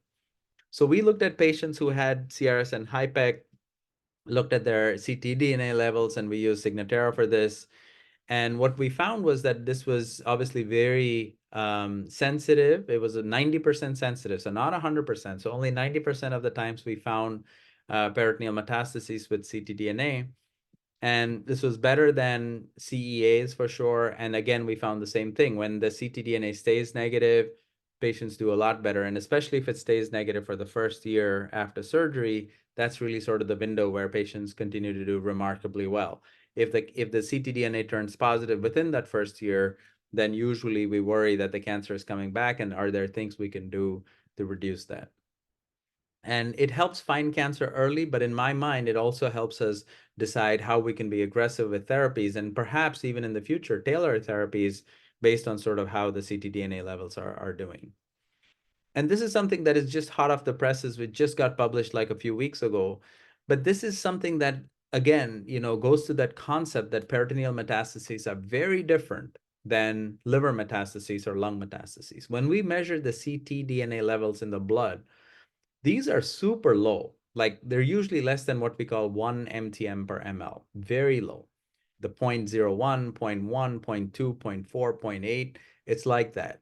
So we looked at patients who had CRS and HIPEC, looked at their ctDNA levels, and we used Signatera for this. And what we found was that this was obviously very sensitive. It was a 90% sensitive, so not 100%. So only 90% of the times we found peritoneal metastases with ctDNA. And this was better than CEAs for sure. And again, we found the same thing. When the ctDNA stays negative, patients do a lot better. And especially if it stays negative for the first year after surgery, that's really sort of the window where patients continue to do remarkably well. If the ctDNA turns positive within that first year, then usually we worry that the cancer is coming back, and are there things we can do to reduce that? And it helps find cancer early, but in my mind, it also helps us decide how we can be aggressive with therapies, and perhaps even in the future, tailor therapies based on sort of how the ctDNA levels are doing. And this is something that is just hot off the presses. It just got published like a few weeks ago. But this is something that, again, goes to that concept that peritoneal metastases are very different than liver metastases or lung metastases. When we measure the ctDNA levels in the blood, these are super low. Like they're usually less than what we call 1 mtm per ml, very low. The 0.01, 0.1, 0.2, 0.4, 0.8, it's like that.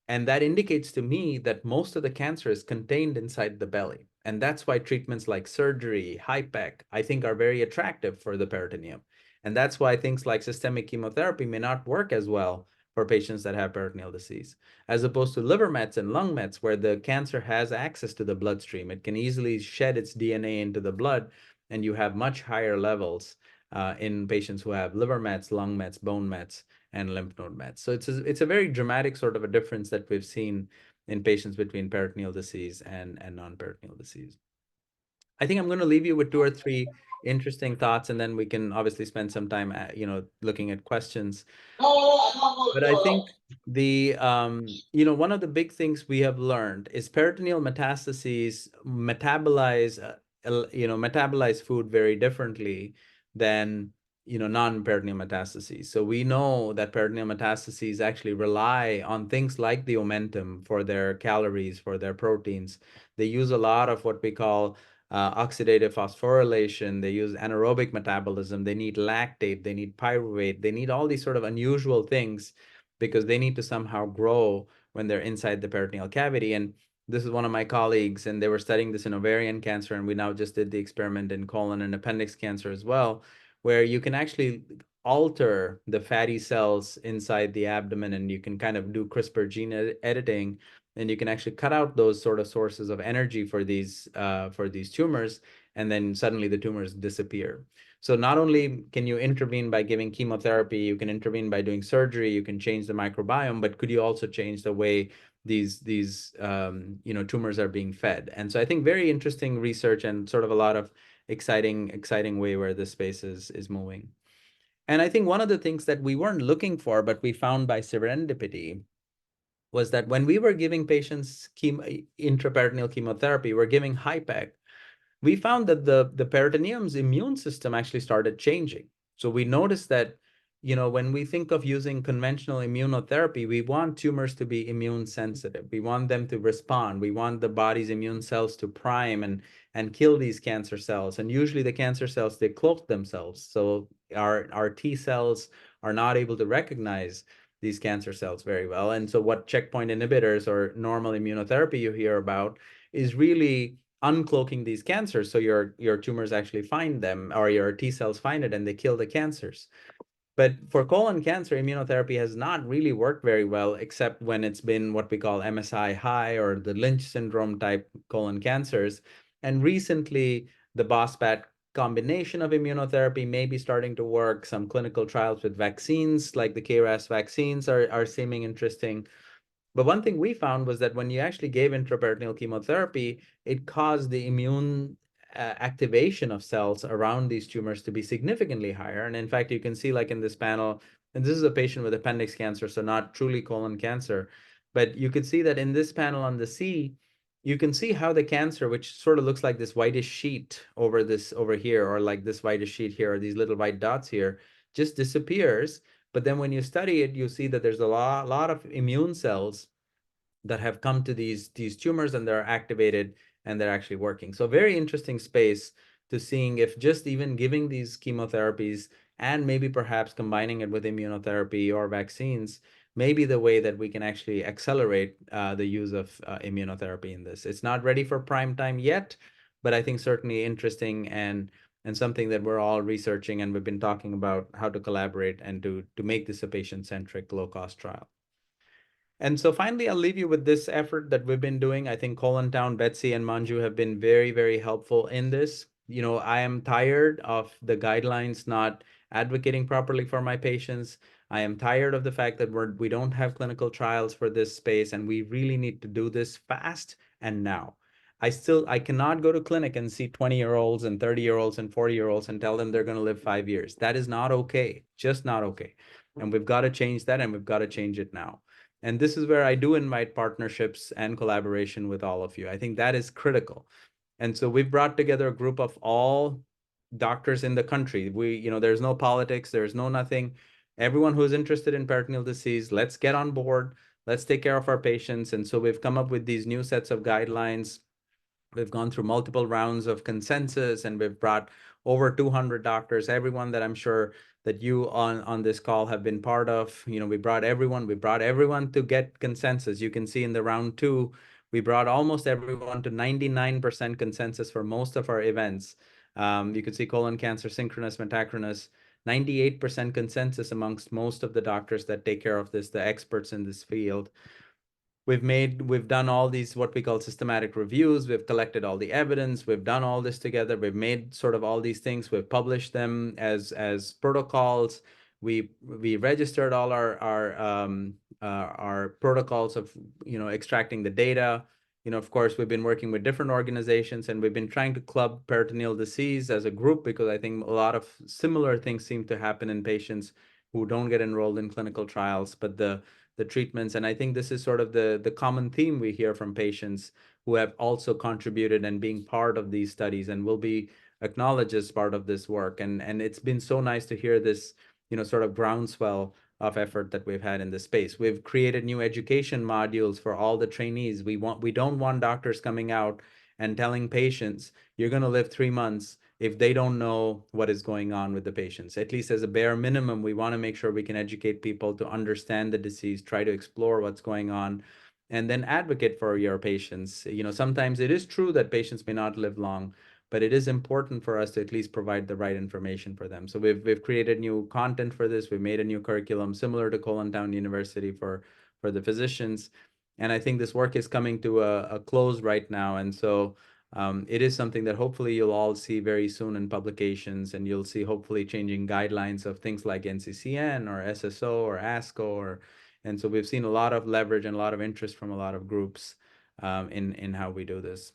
And that indicates to me that most of the cancer is contained inside the belly. And that's why treatments like surgery, HIPEC, I think are very attractive for the peritoneum. And that's why things like systemic chemotherapy may not work as well for patients that have peritoneal disease, as opposed to liver mets and lung mets, where the cancer has access to the bloodstream. It can easily shed its DNA into the blood, and you have much higher levels in patients who have liver mets, lung mets, bone mets, and lymph node mets. So it's a very dramatic sort of a difference that we've seen in patients between peritoneal disease and non-peritoneal disease. I think I'm going to leave you with 2 or 3 interesting thoughts, and then we can obviously spend some time looking at questions. But I think one of the big things we have learned is peritoneal metastases metabolize food very differently than non-peritoneal metastases. So we know that peritoneal metastases actually rely on things like the omentum for their calories, for their proteins. They use a lot of what we call oxidative phosphorylation. They use anaerobic metabolism. They need lactate. They need pyruvate. They need all these sort of unusual things because they need to somehow grow when they're inside the peritoneal cavity. And this is one of my colleagues, and they were studying this in ovarian cancer, and we now just did the experiment in colon and appendix cancer as well, where you can actually alter the fatty cells inside the abdomen, and you can kind of do CRISPR gene editing, and you can actually cut out those sort of sources of energy for these tumors, and then suddenly the tumors disappear. So not only can you intervene by giving chemotherapy, you can intervene by doing surgery, you can change the microbiome, but could you also change the way these tumors are being fed? And so I think very interesting research and sort of a lot of exciting way where this space is moving. And I think one of the things that we weren't looking for, but we found by serendipity, was that when we were giving patients intraperitoneal chemotherapy, we're giving HIPEC, we found that the peritoneum's immune system actually started changing. So we noticed that, when we think of using conventional immunotherapy, we want tumors to be immune sensitive. We want them to respond. We want the body's immune cells to prime and kill these cancer cells. And usually the cancer cells, they cloak themselves. So our T cells are not able to recognize these cancer cells very well. And so what checkpoint inhibitors or normal immunotherapy you hear about is really uncloaking these cancers, so your tumors actually find them, or your T cells find it and they kill the cancers. But for colon cancer, immunotherapy has not really worked very well, except when it's been what we call MSI high or the Lynch syndrome type colon cancers. And recently, the BOSPAT combination of immunotherapy may be starting to work. Some clinical trials with vaccines, like the KRAS vaccines, are seeming interesting. But one thing we found was that when you actually gave intraperitoneal chemotherapy, it caused the immune activation of cells around these tumors to be significantly higher. And in fact, you can see like in this panel, and this is a patient with appendix cancer, so not truly colon cancer, but you could see that in this panel on the C, you can see how the cancer, which sort of looks like this whitish sheet over here, or like this whitish sheet here, or these little white dots here, just disappears. But then when you study it, you see that there's a lot of immune cells that have come to these tumors, and they're activated and they're actually working. So very interesting space to seeing if just even giving these chemotherapies and maybe perhaps combining it with immunotherapy or vaccines may be the way that we can actually accelerate the use of immunotherapy in this. It's not ready for prime time yet, but I think certainly interesting and something that we're all researching, and we've been talking about how to collaborate and to make this a patient-centric, low-cost trial. And so finally, I'll leave you with this effort that we've been doing. I think Colin Town, Betsy, and Manju have been very, very helpful in this. I am tired of the guidelines not advocating properly for my patients. I am tired of the fact that we don't have clinical trials for this space, and we really need to do this fast and now. I cannot go to clinic and see 20-year-olds and 30-year-olds and 40-year-olds and tell them they're going to live 5 years. That is not okay, just not okay. And we've got to change that, and we've got to change it now. And this is where I do invite partnerships and collaboration with all of you. I think that is critical. And so we've brought together a group of all doctors in the country. There's no politics, there's no nothing. Everyone who's interested in peritoneal disease, let's get on board. Let's take care of our patients. And so we've come up with these new sets of guidelines. We've gone through multiple rounds of consensus, and we've brought over 200 doctors, everyone that I'm sure that you on this call have been part of. We brought everyone to get consensus. You can see in the round two, we brought almost everyone to 99% consensus for most of our events. You can see colon cancer, synchronous, metachronous, 98% consensus amongst most of the doctors that take care of this, the experts in this field. We've done all these, what we call systematic reviews. We've collected all the evidence. We've done all this together. We've made sort of all these things. We've published them as protocols. We registered all our protocols of extracting the data. Of course, we've been working with different organizations, and we've been trying to club peritoneal disease as a group, because I think a lot of similar things seem to happen in patients who don't get enrolled in clinical trials, but the treatments. And I think this is sort of the common theme we hear from patients who have also contributed and being part of these studies and will be acknowledged as part of this work. And it's been so nice to hear this, sort of groundswell of effort that we've had in this space. We've created new education modules for all the trainees. We don't want doctors coming out and telling patients, you're going to live 3 months, if they don't know what is going on with the patients. At least as a bare minimum, we want to make sure we can educate people to understand the disease, try to explore what's going on, and then advocate for your patients. Sometimes it is true that patients may not live long, but it is important for us to at least provide the right information for them. So we've created new content for this. We've made a new curriculum similar to Colin Town University for the physicians. And I think this work is coming to a close right now. And so it is something that hopefully you'll all see very soon in publications, and you'll see hopefully changing guidelines of things like NCCN or SSO or ASCO. And so we've seen a lot of leverage and a lot of interest from a lot of groups in how we do this.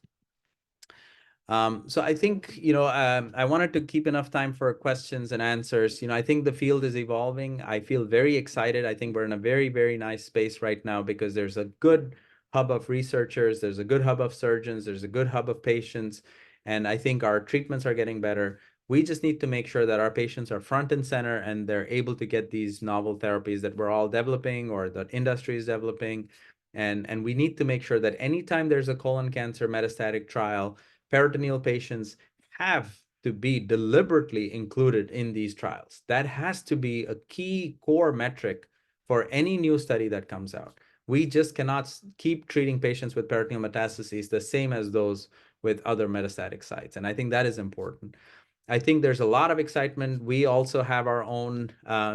So I think, I wanted to keep enough time for questions and answers. I think the field is evolving. I feel very excited. I think we're in a very, very nice space right now, because there's a good hub of researchers, there's a good hub of surgeons, there's a good hub of patients, and I think our treatments are getting better. We just need to make sure that our patients are front and center, and they're able to get these novel therapies that we're all developing or that industry is developing. And we need to make sure that anytime there's a colon cancer metastatic trial, peritoneal patients have to be deliberately included in these trials. That has to be a key core metric for any new study that comes out. We just cannot keep treating patients with peritoneal metastases the same as those with other metastatic sites. And I think that is important. I think there's a lot of excitement. We also have our own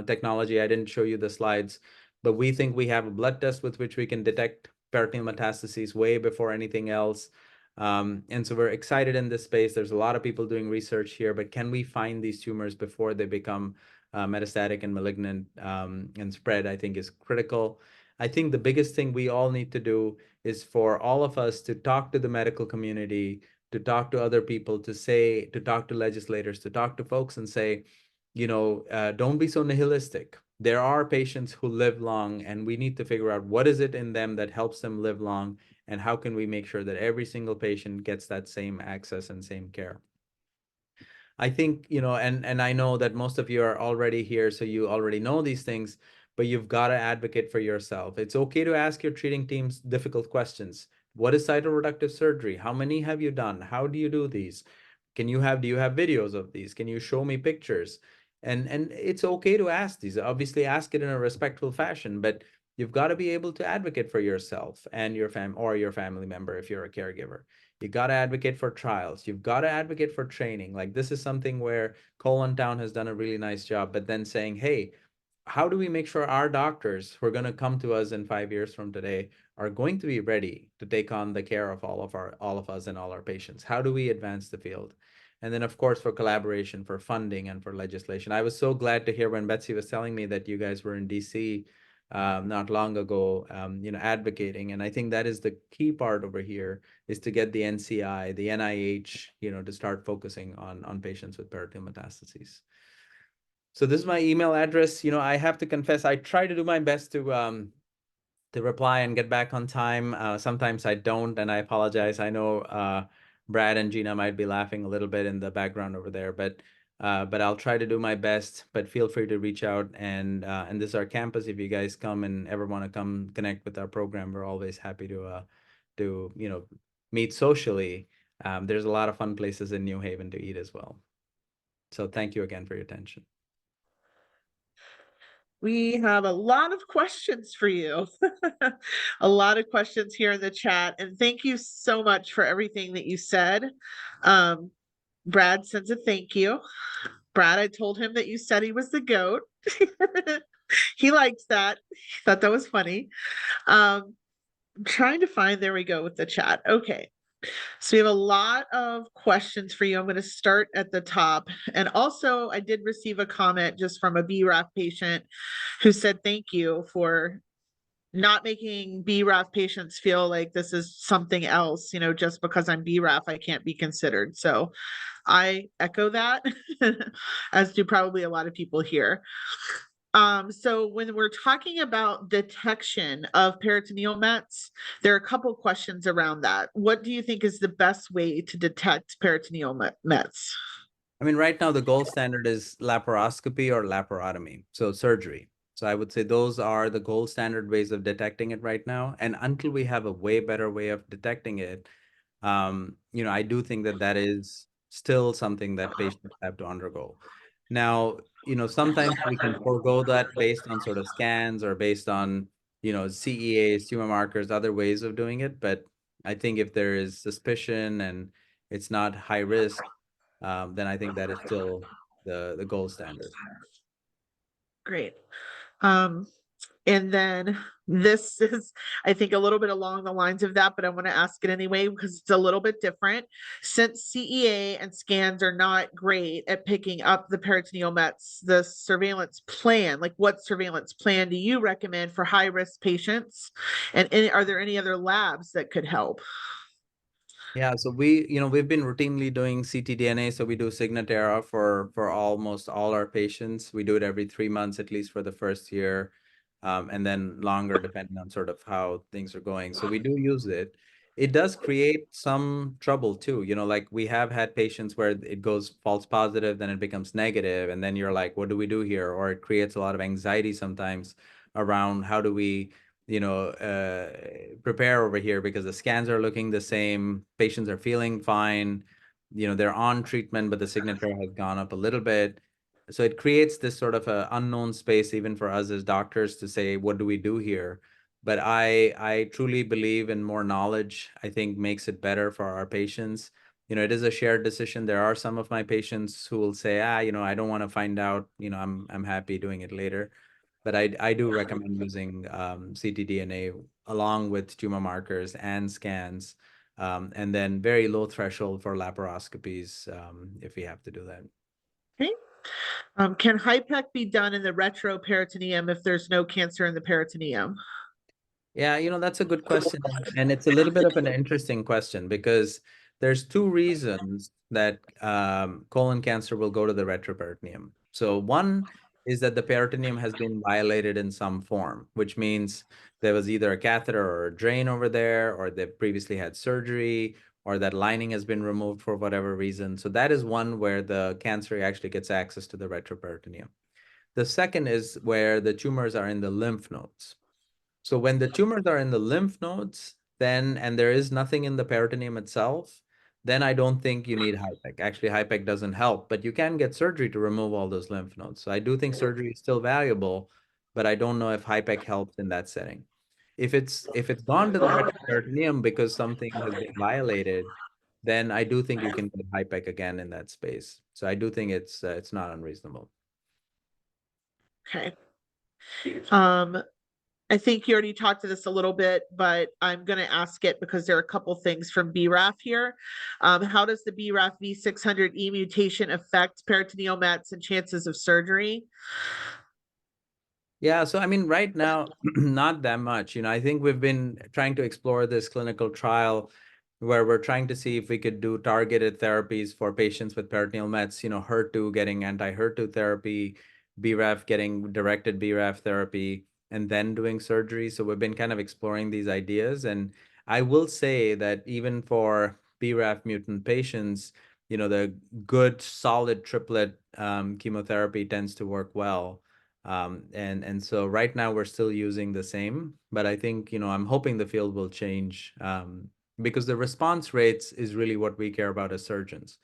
technology. I didn't show you the slides, but we think we have a blood test with which we can detect peritoneal metastases way before anything else. And so we're excited in this space. There's a lot of people doing research here, but can we find these tumors before they become metastatic and malignant and spread, I think is critical. I think the biggest thing we all need to do is for all of us to talk to the medical community, to talk to other people, to talk to legislators, to talk to folks and say, don't be so nihilistic. There are patients who live long, and we need to figure out what is it in them that helps them live long, and how can we make sure that every single patient gets that same access and same care. I think, and I know that most of you are already here, so you already know these things, but you've got to advocate for yourself. It's okay to ask your treating teams difficult questions. What is cytoreductive surgery? How many have you done? How do you do these? Do you have videos of these? Can you show me pictures? And it's okay to ask these. Obviously, ask it in a respectful fashion, but you've got to be able to advocate for yourself and your family member if you're a caregiver. You got to advocate for trials. You've got to advocate for training. Like this is something where Colon Town has done a really nice job, but then saying, hey, how do we make sure our doctors who are going to come to us in 5 years from today are going to be ready to take on the care of all of us and all our patients? How do we advance the field? And then, of course, for collaboration, for funding, and for legislation. I was so glad to hear when Betsy was telling me that you guys were in DC not long ago, advocating. And I think that is the key part over here is to get the NCI, the NIH, to start focusing on patients with peritoneal metastases. So this is my email address. I have to confess, I try to do my best to reply and get back on time. Sometimes I don't, and I apologize. I know Brad and Gina might be laughing a little bit in the background over there, but I'll try to do my best. But feel free to reach out, and this is our campus. If you guys come and ever want to come connect with our program, we're always happy to meet socially. There's a lot of fun places in New Haven to eat as well. So thank you again for your attention. We have a lot of questions for you. A lot of questions here in the chat. And thank you so much for everything that you said. Brad sends a thank you. Brad, I told him that you said he was the GOAT. He likes that. He thought that was funny. I'm trying to find, there we go with the chat. Okay. So we have a lot of questions for you. I'm going to start at the top. And also, I did receive a comment just from a BRAF patient who said, thank you for not making BRAF patients feel like this is something else, just because I'm BRAF, I can't be considered. So I echo that, as do probably a lot of people here. So when we're talking about detection of peritoneal mets, there are a couple questions around that. What do you think is the best way to detect peritoneal mets? I mean, right now the gold standard is laparoscopy or laparotomy, so surgery. So I would say those are the gold standard ways of detecting it right now. And until we have a way better way of detecting it, I do think that is still something that patients have to undergo. Now, sometimes we can forego that based on sort of scans or based on, CEAs, tumor markers, other ways of doing it. But I think if there is suspicion and it's not high risk, then I think that is still the gold standard. Great. Um, and then this is, I think, a little bit along the lines of that, but I want to ask it anyway because it's a little bit different. Since CEA and scans are not great at picking up the peritoneal mets, the surveillance plan, like what surveillance plan do you recommend for high risk patients? And are there any other labs that could help? Yeah, so we've been routinely doing ctDNA, so we do Signatera for almost all our patients. We do it every 3 months at least for the first year, and then longer depending on sort of how things are going. So we do use it. It does create some trouble too. Like we have had patients where it goes false positive, then it becomes negative, and then you're like, what do we do here? Or it creates a lot of anxiety sometimes around how do we prepare over here because the scans are looking the same, patients are feeling fine, they're on treatment, but the signature has gone up a little bit. So it creates this sort of a unknown space even for us as doctors to say, what do we do here? But I truly believe in more knowledge. I think makes it better for our patients. It is a shared decision. There are some of my patients who will say, I don't want to find out, I'm happy doing it later. But I do recommend using ctDNA along with tumor markers and scans, and then very low threshold for laparoscopies if we have to do that. Okay. Can HIPEC be done in the retroperitoneum if there's no cancer in the peritoneum? Yeah, that's a good question. And it's a little bit of an interesting question because there's two reasons that colon cancer will go to the retroperitoneum. So one is that the peritoneum has been violated in some form, which means there was either a catheter or a drain over there, or they previously had surgery, or that lining has been removed for whatever reason. So that is one where the cancer actually gets access to the retroperitoneum. The second is where the tumors are in the lymph nodes. So when the tumors are in the lymph nodes, then, and there is nothing in the peritoneum itself, then I don't think you need HIPEC. Actually, HIPEC doesn't help, but you can get surgery to remove all those lymph nodes. So I do think surgery is still valuable, but I don't know if HIPEC helps in that setting. If it's gone to the peritoneum because something has been violated, then I do think you can get HIPEC again in that space. So I do think it's not unreasonable. Okay. Um, I think you already talked to this a little bit, but I'm going to ask it because there are a couple things from BRAF here. How does the BRAF V600E mutation affect peritoneal mets and chances of surgery? Yeah, so I mean, right now, not that much. I think we've been trying to explore this clinical trial where we're trying to see if we could do targeted therapies for patients with peritoneal mets, HER2 getting anti-HER2 therapy, BRAF getting directed BRAF therapy, and then doing surgery. So we've been kind of exploring these ideas. And I will say that even for BRAF mutant patients, the good solid triplet chemotherapy tends to work well. And so right now we're still using the same, but I think, I'm hoping the field will change, because the response rates is really what we care about as surgeons.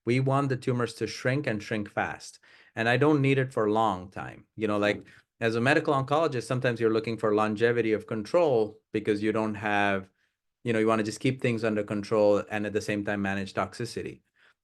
We want the tumors to shrink and shrink fast. And I don't need it for a long time. Like as a medical oncologist, sometimes you're looking for longevity of control because you don't have, you want to just keep things under control and at the same time manage toxicity.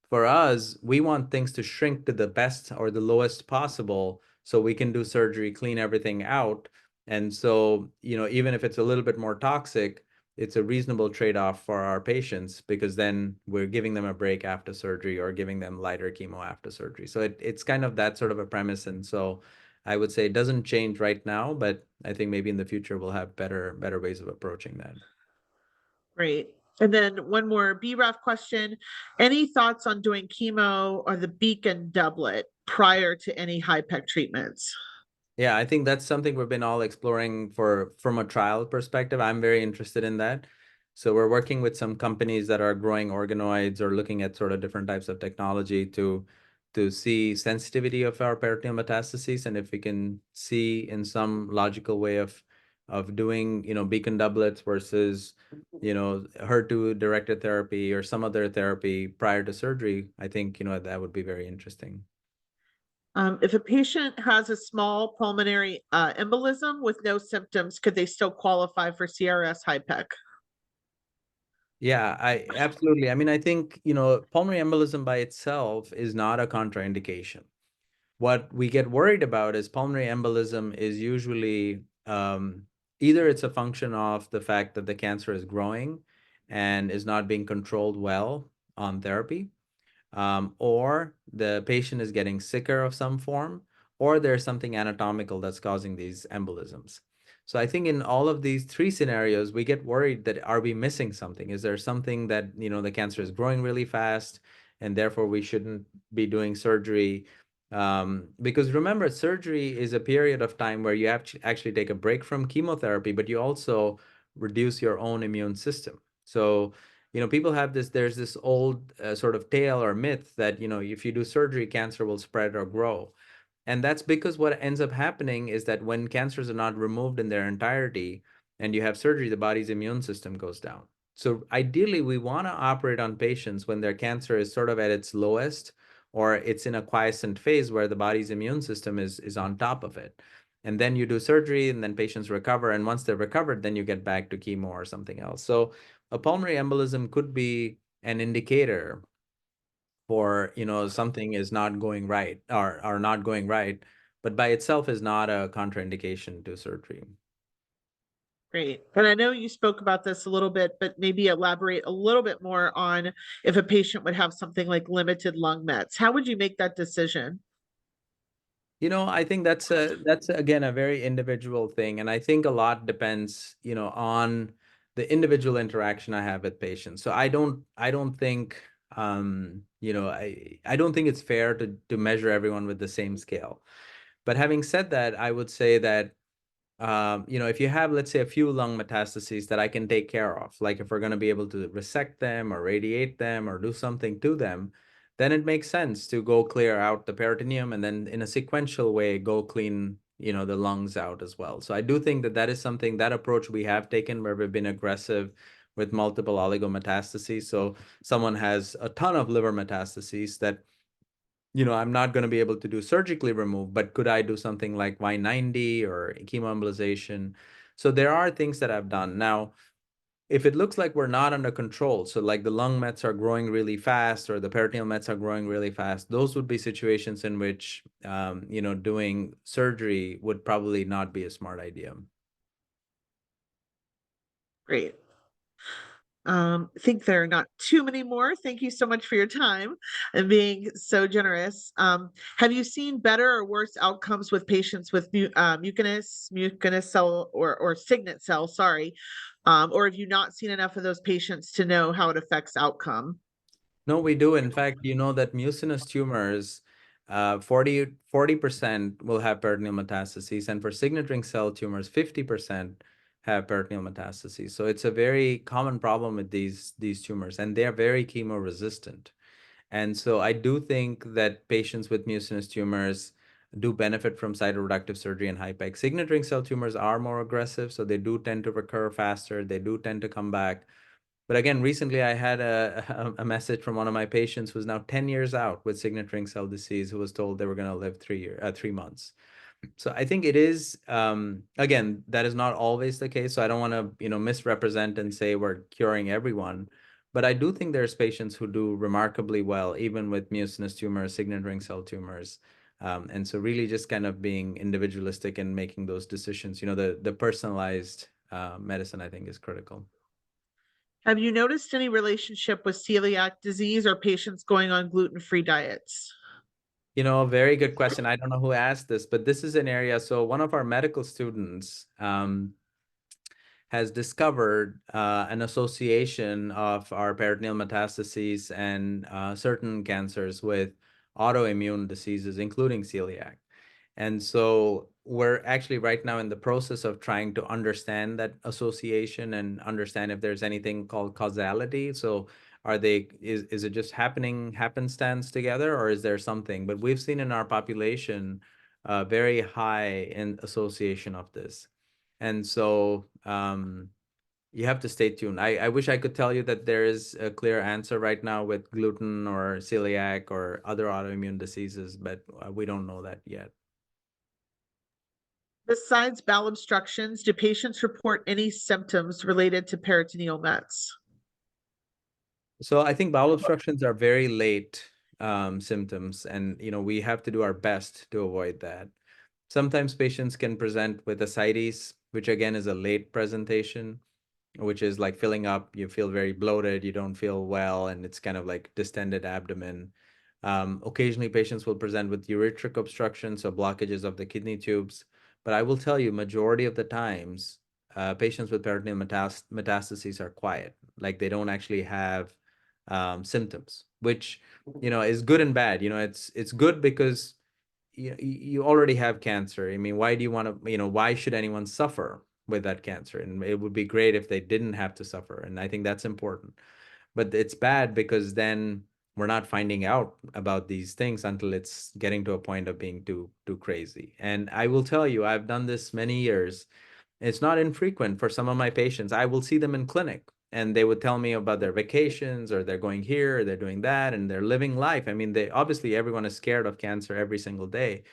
For us, we want things to shrink to the best or the lowest possible so we can do surgery, clean everything out. And so, even if it's a little bit more toxic, it's a reasonable trade-off for our patients because then we're giving them a break after surgery or giving them lighter chemo after surgery. So it's kind of that sort of a premise. And so I would say it doesn't change right now, but I think maybe in the future we'll have better ways of approaching that. Great. And then one more BRAF question. Any thoughts on doing chemo or the beacon doublet prior to any HIPEC treatments? Yeah, I think that's something we've been all exploring from a trial perspective. I'm very interested in that. So we're working with some companies that are growing organoids or looking at sort of different types of technology to see sensitivity of our peritoneal metastases and if we can see in some logical way of doing, beacon doublets versus, HER2 directed therapy or some other therapy prior to surgery. I think, that would be very interesting. If a patient has a small pulmonary embolism with no symptoms, could they still qualify for CRS HIPEC? Yeah, I absolutely. I mean, I think, pulmonary embolism by itself is not a contraindication. What we get worried about is pulmonary embolism is usually either it's a function of the fact that the cancer is growing and is not being controlled well on therapy, or the patient is getting sicker of some form, or there's something anatomical that's causing these embolisms. So I think in all of these three scenarios, we get worried that are we missing something? Is there something that, the cancer is growing really fast and therefore we shouldn't be doing surgery? Because remember, surgery is a period of time where you have to actually take a break from chemotherapy, but you also reduce your own immune system. So people have there's this old sort of tale or myth that, if you do surgery, cancer will spread or grow. And that's because what ends up happening is that when cancers are not removed in their entirety and you have surgery, the body's immune system goes down. So ideally, we want to operate on patients when their cancer is sort of at its lowest or it's in a quiescent phase where the body's immune system is on top of it. And then you do surgery and then patients recover. And once they're recovered, then you get back to chemo or something else. So a pulmonary embolism could be an indicator for, something is not going right or not going right, but by itself is not a contraindication to surgery. Great. And I know you spoke about this a little bit, but maybe elaborate a little bit more on if a patient would have something like limited lung mets. How would you make that decision? I think that's again a very individual thing, and I think a lot depends, on the individual interaction I have with patients. So I don't think I don't think it's fair to measure everyone with the same scale. But having said that, I would say that if you have, let's say, a few lung metastases that I can take care of, like if we're going to be able to resect them or radiate them or do something to them, then it makes sense to go clear out the peritoneum and then in a sequential way, go clean, the lungs out as well. So I do think that is something, that approach we have taken where we've been aggressive with multiple oligometastases. So someone has a ton of liver metastases that I'm not going to be able to do surgically remove, but could I do something like Y90 or chemoembolization? So there are things that I've done. Now, if it looks like we're not under control, so like the lung mets are growing really fast or the peritoneal mets are growing really fast, those would be situations in which, doing surgery would probably not be a smart idea. Great. I think there are not too many more. Thank you so much for your time and being so generous. Have you seen better or worse outcomes with patients with mucinous cell or signet cell, sorry, or have you not seen enough of those patients to know how it affects outcome? No, we do. In fact, you know that mucinous tumors, 40% will have peritoneal metastases, and for signet ring cell tumors, 50% have peritoneal metastases. So it's a very common problem with these tumors, and they're very chemo resistant. And so I do think that patients with mucinous tumors do benefit from cytoreductive surgery and HIPEC. Signet ring cell tumors are more aggressive, so they do tend to recur faster. They do tend to come back. But again, recently I had a message from one of my patients who's now 10 years out with signet ring cell disease, who was told they were going to live 3 months. So I think it is, again, that is not always the case. So I don't want to, misrepresent and say we're curing everyone. But I do think there's patients who do remarkably well, even with mucinous tumors, signet ring cell tumors. And so really just kind of being individualistic and making those decisions, the personalized medicine, I think, is critical. Have you noticed any relationship with celiac disease or patients going on gluten-free diets? Very good question. I don't know who asked this, but this is an area. So one of our medical students has discovered an association of our peritoneal metastases and certain cancers with autoimmune diseases, including celiac. And so we're actually right now in the process of trying to understand that association and understand if there's anything called causality. So is it just happenstance together, or is there something? But we've seen in our population very high in association of this. And so you have to stay tuned. I wish I could tell you that there is a clear answer right now with gluten or celiac or other autoimmune diseases, but we don't know that yet. Besides bowel obstructions, do patients report any symptoms related to peritoneal mets? So I think bowel obstructions are very late symptoms, and we have to do our best to avoid that. Sometimes patients can present with ascites, which again is a late presentation, which is like filling up. You feel very bloated, you don't feel well, and it's kind of like distended abdomen. Occasionally, patients will present with ureteric obstruction, so blockages of the kidney tubes. But I will tell you, majority of the times, patients with peritoneal metastases are quiet, like they don't actually have symptoms, which is good and bad. It's good because you already have cancer. I mean, why do you want to, why should anyone suffer with that cancer? And it would be great if they didn't have to suffer. And I think that's important. But it's bad because then we're not finding out about these things until it's getting to a point of being too crazy. And I will tell you, I've done this many years. It's not infrequent for some of my patients. I will see them in clinic and they would tell me about their vacations, or they're going here, or they're doing that, and they're living life. I mean, they obviously, everyone is scared of cancer every single day,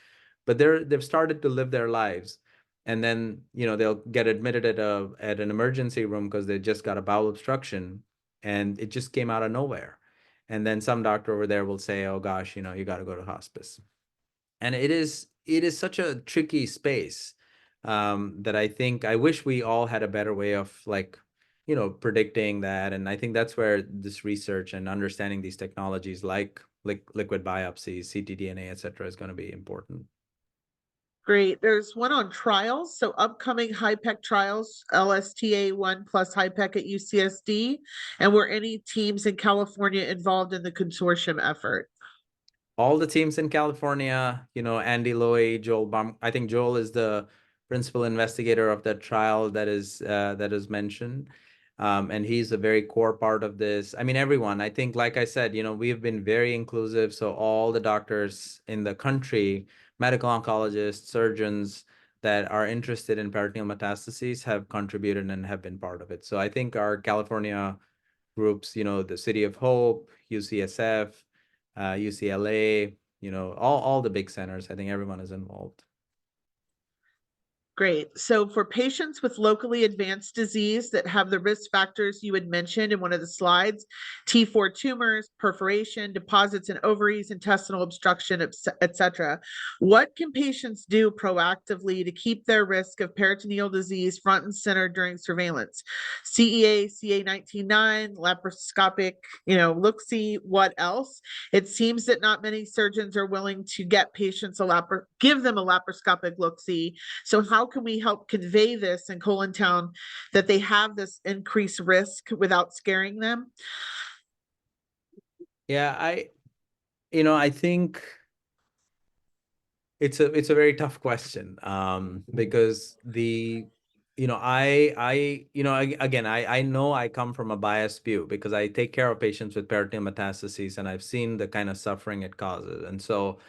but they've started to live their lives. And then they'll get admitted at an emergency room because they just got a bowel obstruction, and it just came out of nowhere. And then some doctor over there will say, oh gosh, you got to go to hospice. And it is such a tricky space, that I think I wish we all had a better way of, like, predicting that. And I think that's where this research and understanding these technologies like liquid biopsies, ctDNA, et cetera, is going to be important. Great. There's one on trials. So upcoming HIPEC trials, LSTA1 plus HIPEC at UCSD. And were any teams in California involved in the consortium effort? All the teams in California, Andy Loy, Joel Baum. I think Joel is the principal investigator of that trial that is mentioned. And he's a very core part of this. I mean, everyone, I think, like I said, we've been very inclusive. So all the doctors in the country, medical oncologists, surgeons that are interested in peritoneal metastases have contributed and have been part of it. So I think our California groups, the City of Hope, UCSF, UCLA, all the big centers. I think everyone is involved. Great. So for patients with locally advanced disease that have the risk factors you had mentioned in one of the slides, T4 tumors, perforation, deposits in ovaries, intestinal obstruction, etc., what can patients do proactively to keep their risk of peritoneal disease front and center during surveillance? CEA, CA19-9, laparoscopic, look-see, what else? It seems that not many surgeons are willing to get patients give them a laparoscopic look-see. So how can we help convey this in Town that they have this increased risk without scaring them? Yeah, I think it's a very tough question, because again, I know I come from a biased view because I take care of patients with peritoneal metastases, and I've seen the kind of suffering it causes. And so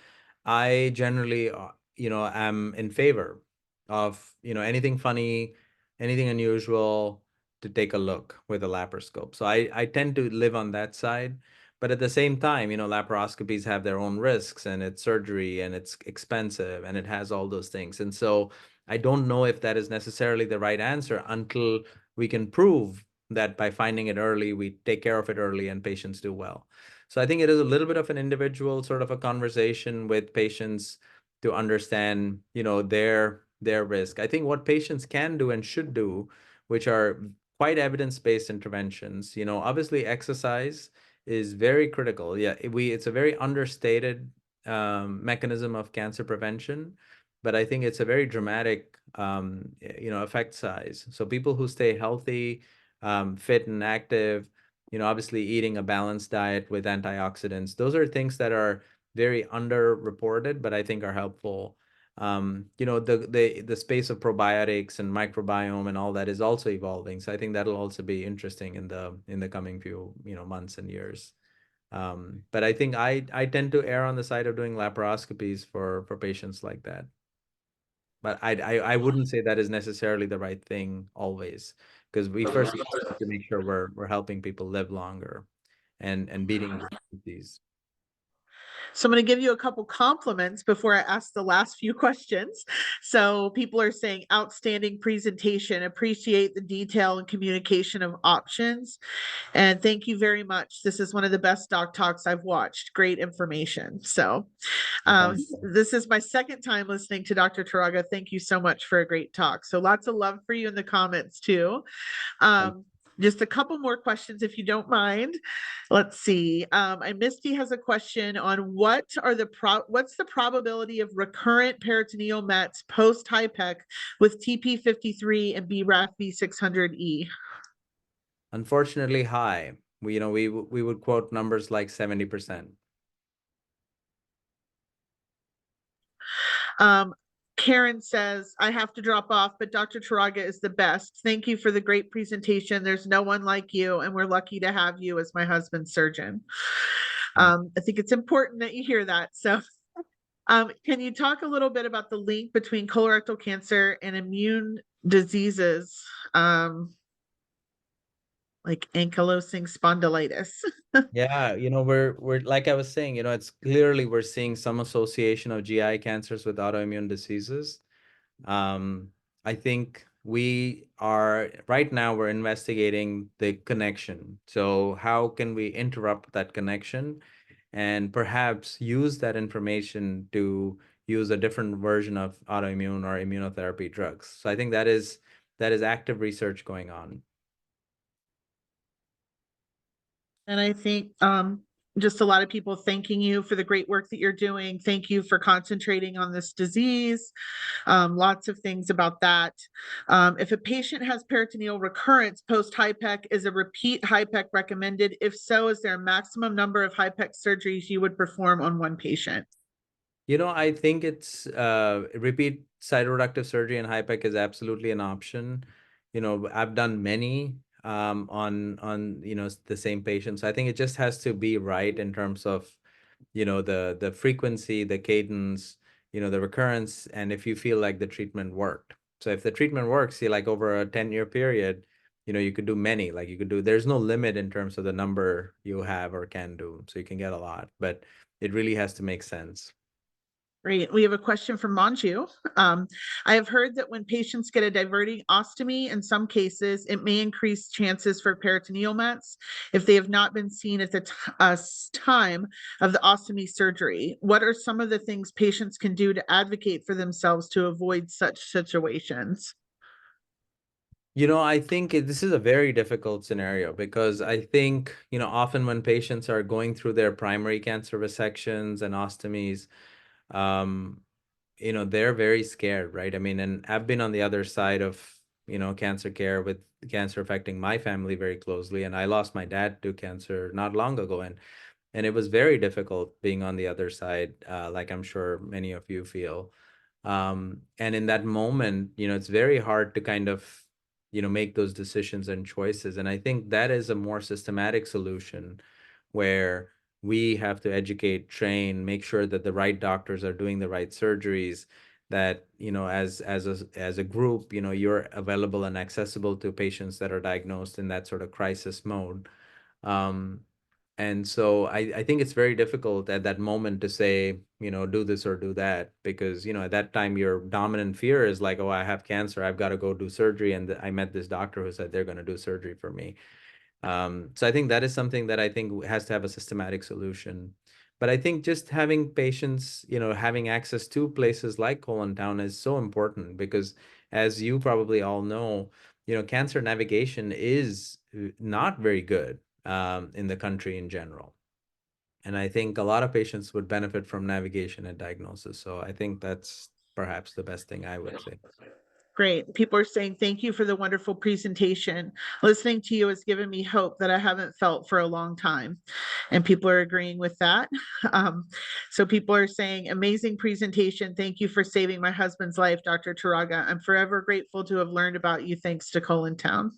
I generally, am in favor of, anything funny, anything unusual, to take a look with a laparoscope. So I tend to live on that side. But at the same time, laparoscopies have their own risks, and it's surgery, and it's expensive, and it has all those things. And so I don't know if that is necessarily the right answer until we can prove that by finding it early, we take care of it early, and patients do well. So I think it is a little bit of an individual sort of a conversation with patients to understand, their risk. I think what patients can do and should do, which are quite evidence-based interventions, obviously exercise is very critical. Yeah, it's a very understated mechanism of cancer prevention, but I think it's a very dramatic effect size. So people who stay healthy, fit and active, obviously eating a balanced diet with antioxidants, those are things that are very underreported, but I think are helpful. The space of probiotics and microbiome and all that is also evolving. So I think that'll also be interesting in the coming few, months and years. But I think I tend to err on the side of doing laparoscopies for patients like that. But I wouldn't say that is necessarily the right thing always, because we first have to make sure we're helping people live longer and beating the disease. So I'm going to give you a couple compliments before I ask the last few questions. So people are saying outstanding presentation, appreciate the detail and communication of options. And thank you very much. This is one of the best doc talks I've watched. Great information. So this is my second time listening to Dr. Turaga. Thank you so much for a great talk. So lots of love for you in the comments too. Just a couple more questions, if you don't mind. Let's see. And Misty has a question on what's the probability of recurrent peritoneal mets post HIPEC with TP53 and BRAF V600E? Unfortunately, high. We would quote numbers like 70%. Karen says, I have to drop off, but Dr. Turaga is the best. Thank you for the great presentation. There's no one like you, and we're lucky to have you as my husband's surgeon. I think it's important that you hear that. So can you talk a little bit about the link between colorectal cancer and immune diseases, like ankylosing spondylitis? Yeah, we're like I was saying, it's clearly we're seeing some association of GI cancers with autoimmune diseases. I think right now we're investigating the connection. So how can we interrupt that connection and perhaps use that information to use a different version of autoimmune or immunotherapy drugs? So I think that is active research going on. And I think just a lot of people thanking you for the great work that you're doing. Thank you for concentrating on this disease. Lots of things about that. If a patient has peritoneal recurrence post HIPEC, is a repeat HIPEC recommended? If so, is there a maximum number of HIPEC surgeries you would perform on one patient? I think it's repeat cytoreductive surgery and HIPEC is absolutely an option. I've done many on the same patient. So I think it just has to be right in terms of the frequency, the cadence, the recurrence, and if you feel like the treatment worked. So if the treatment works, see, like over a 10-year period, you could do many. Like there's no limit in terms of the number you have or can do. So you can get a lot. But it really has to make sense. Great. We have a question from Manju. I have heard that when patients get a diverting ostomy, in some cases, it may increase chances for peritoneal mets if they have not been seen at the time of the ostomy surgery. What are some of the things patients can do to advocate for themselves to avoid such situations? I think this is a very difficult scenario because I think, often when patients are going through their primary cancer resections and ostomies, um, they're very scared, right? I mean, and I've been on the other side of, cancer care with cancer affecting my family very closely. And I lost my dad to cancer not long ago. And it was very difficult being on the other side, like I'm sure many of you feel. And in that moment, it's very hard to kind of, make those decisions and choices. And I think that is a more systematic solution where we have to educate, train, make sure that the right doctors are doing the right surgeries, that, as a group, you're available and accessible to patients that are diagnosed in that sort of crisis mode. Um, and so I think it's very difficult at that moment to say, do this or do that, because, at that time, your dominant fear is like, oh, I have cancer, I've got to go do surgery. And I met this doctor who said they're going to do surgery for me. So I think that is something that I think has to have a systematic solution. But I think just having patients, having access to places like Colon Town is so important because, as you probably all know, cancer navigation is not very good in the country in general. And I think a lot of patients would benefit from navigation and diagnosis. So I think that's perhaps the best thing I would say. Great. People are saying, thank you for the wonderful presentation. Listening to you has given me hope that I haven't felt for a long time. And people are agreeing with that. So people are saying, amazing presentation. Thank you for saving my husband's life, Dr. Turaga. I'm forever grateful to have learned about you thanks to Colon Town.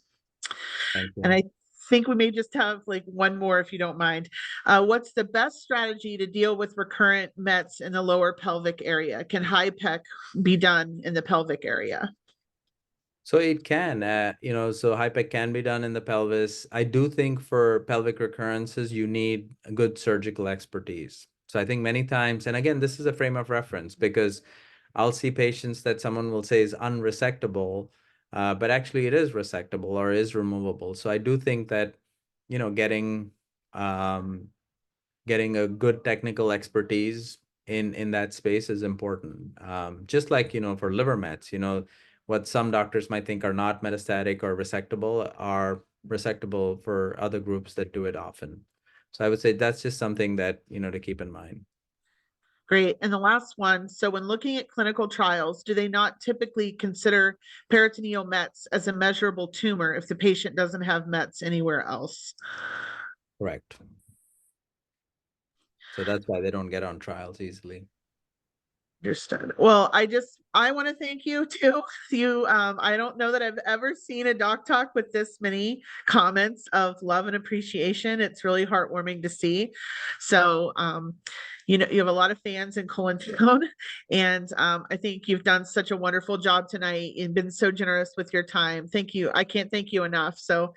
Thank And you. I think we may just have like one more if you don't mind. What's the best strategy to deal with recurrent Mets in the lower pelvic area? Can HIPEC be done in the pelvic area? So it can, so HIPEC can be done in the pelvis. I do think for pelvic recurrences, you need a good surgical expertise. So I think many times, and again, this is a frame of reference because I'll see patients that someone will say is unresectable, but actually it is resectable or is removable. So I do think that, getting um, getting a good technical expertise in that space is important. Just like, for liver mets, what some doctors might think are not metastatic or resectable are resectable for other groups that do it often. So I would say that's just something that, to keep in mind. Great. And the last one, so when looking at clinical trials, do they not typically consider peritoneal Mets as a measurable tumor if the patient doesn't have Mets anywhere else? Correct. So that's why they don't get on trials easily. Understood. Well, I want to thank you too. I don't know that I've ever seen a doc talk with this many comments of love and appreciation. It's really heartwarming to see. So, you have a lot of fans in Colon Town, and I think you've done such a wonderful job tonight and been so generous with your time. Thank you. I can't thank you enough. So,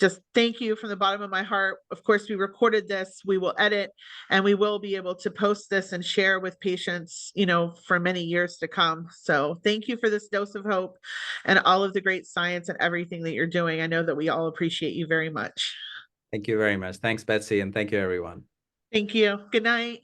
just thank you from the bottom of my heart. Of course, we recorded this. We will edit, and we will be able to post this and share with patients, for many years to come. So thank you for this dose of hope and all of the great science and everything that you're doing. I know that we all appreciate you very much. Thank you very much. Thanks, Betsy, and thank you, everyone. Thank you. Good night.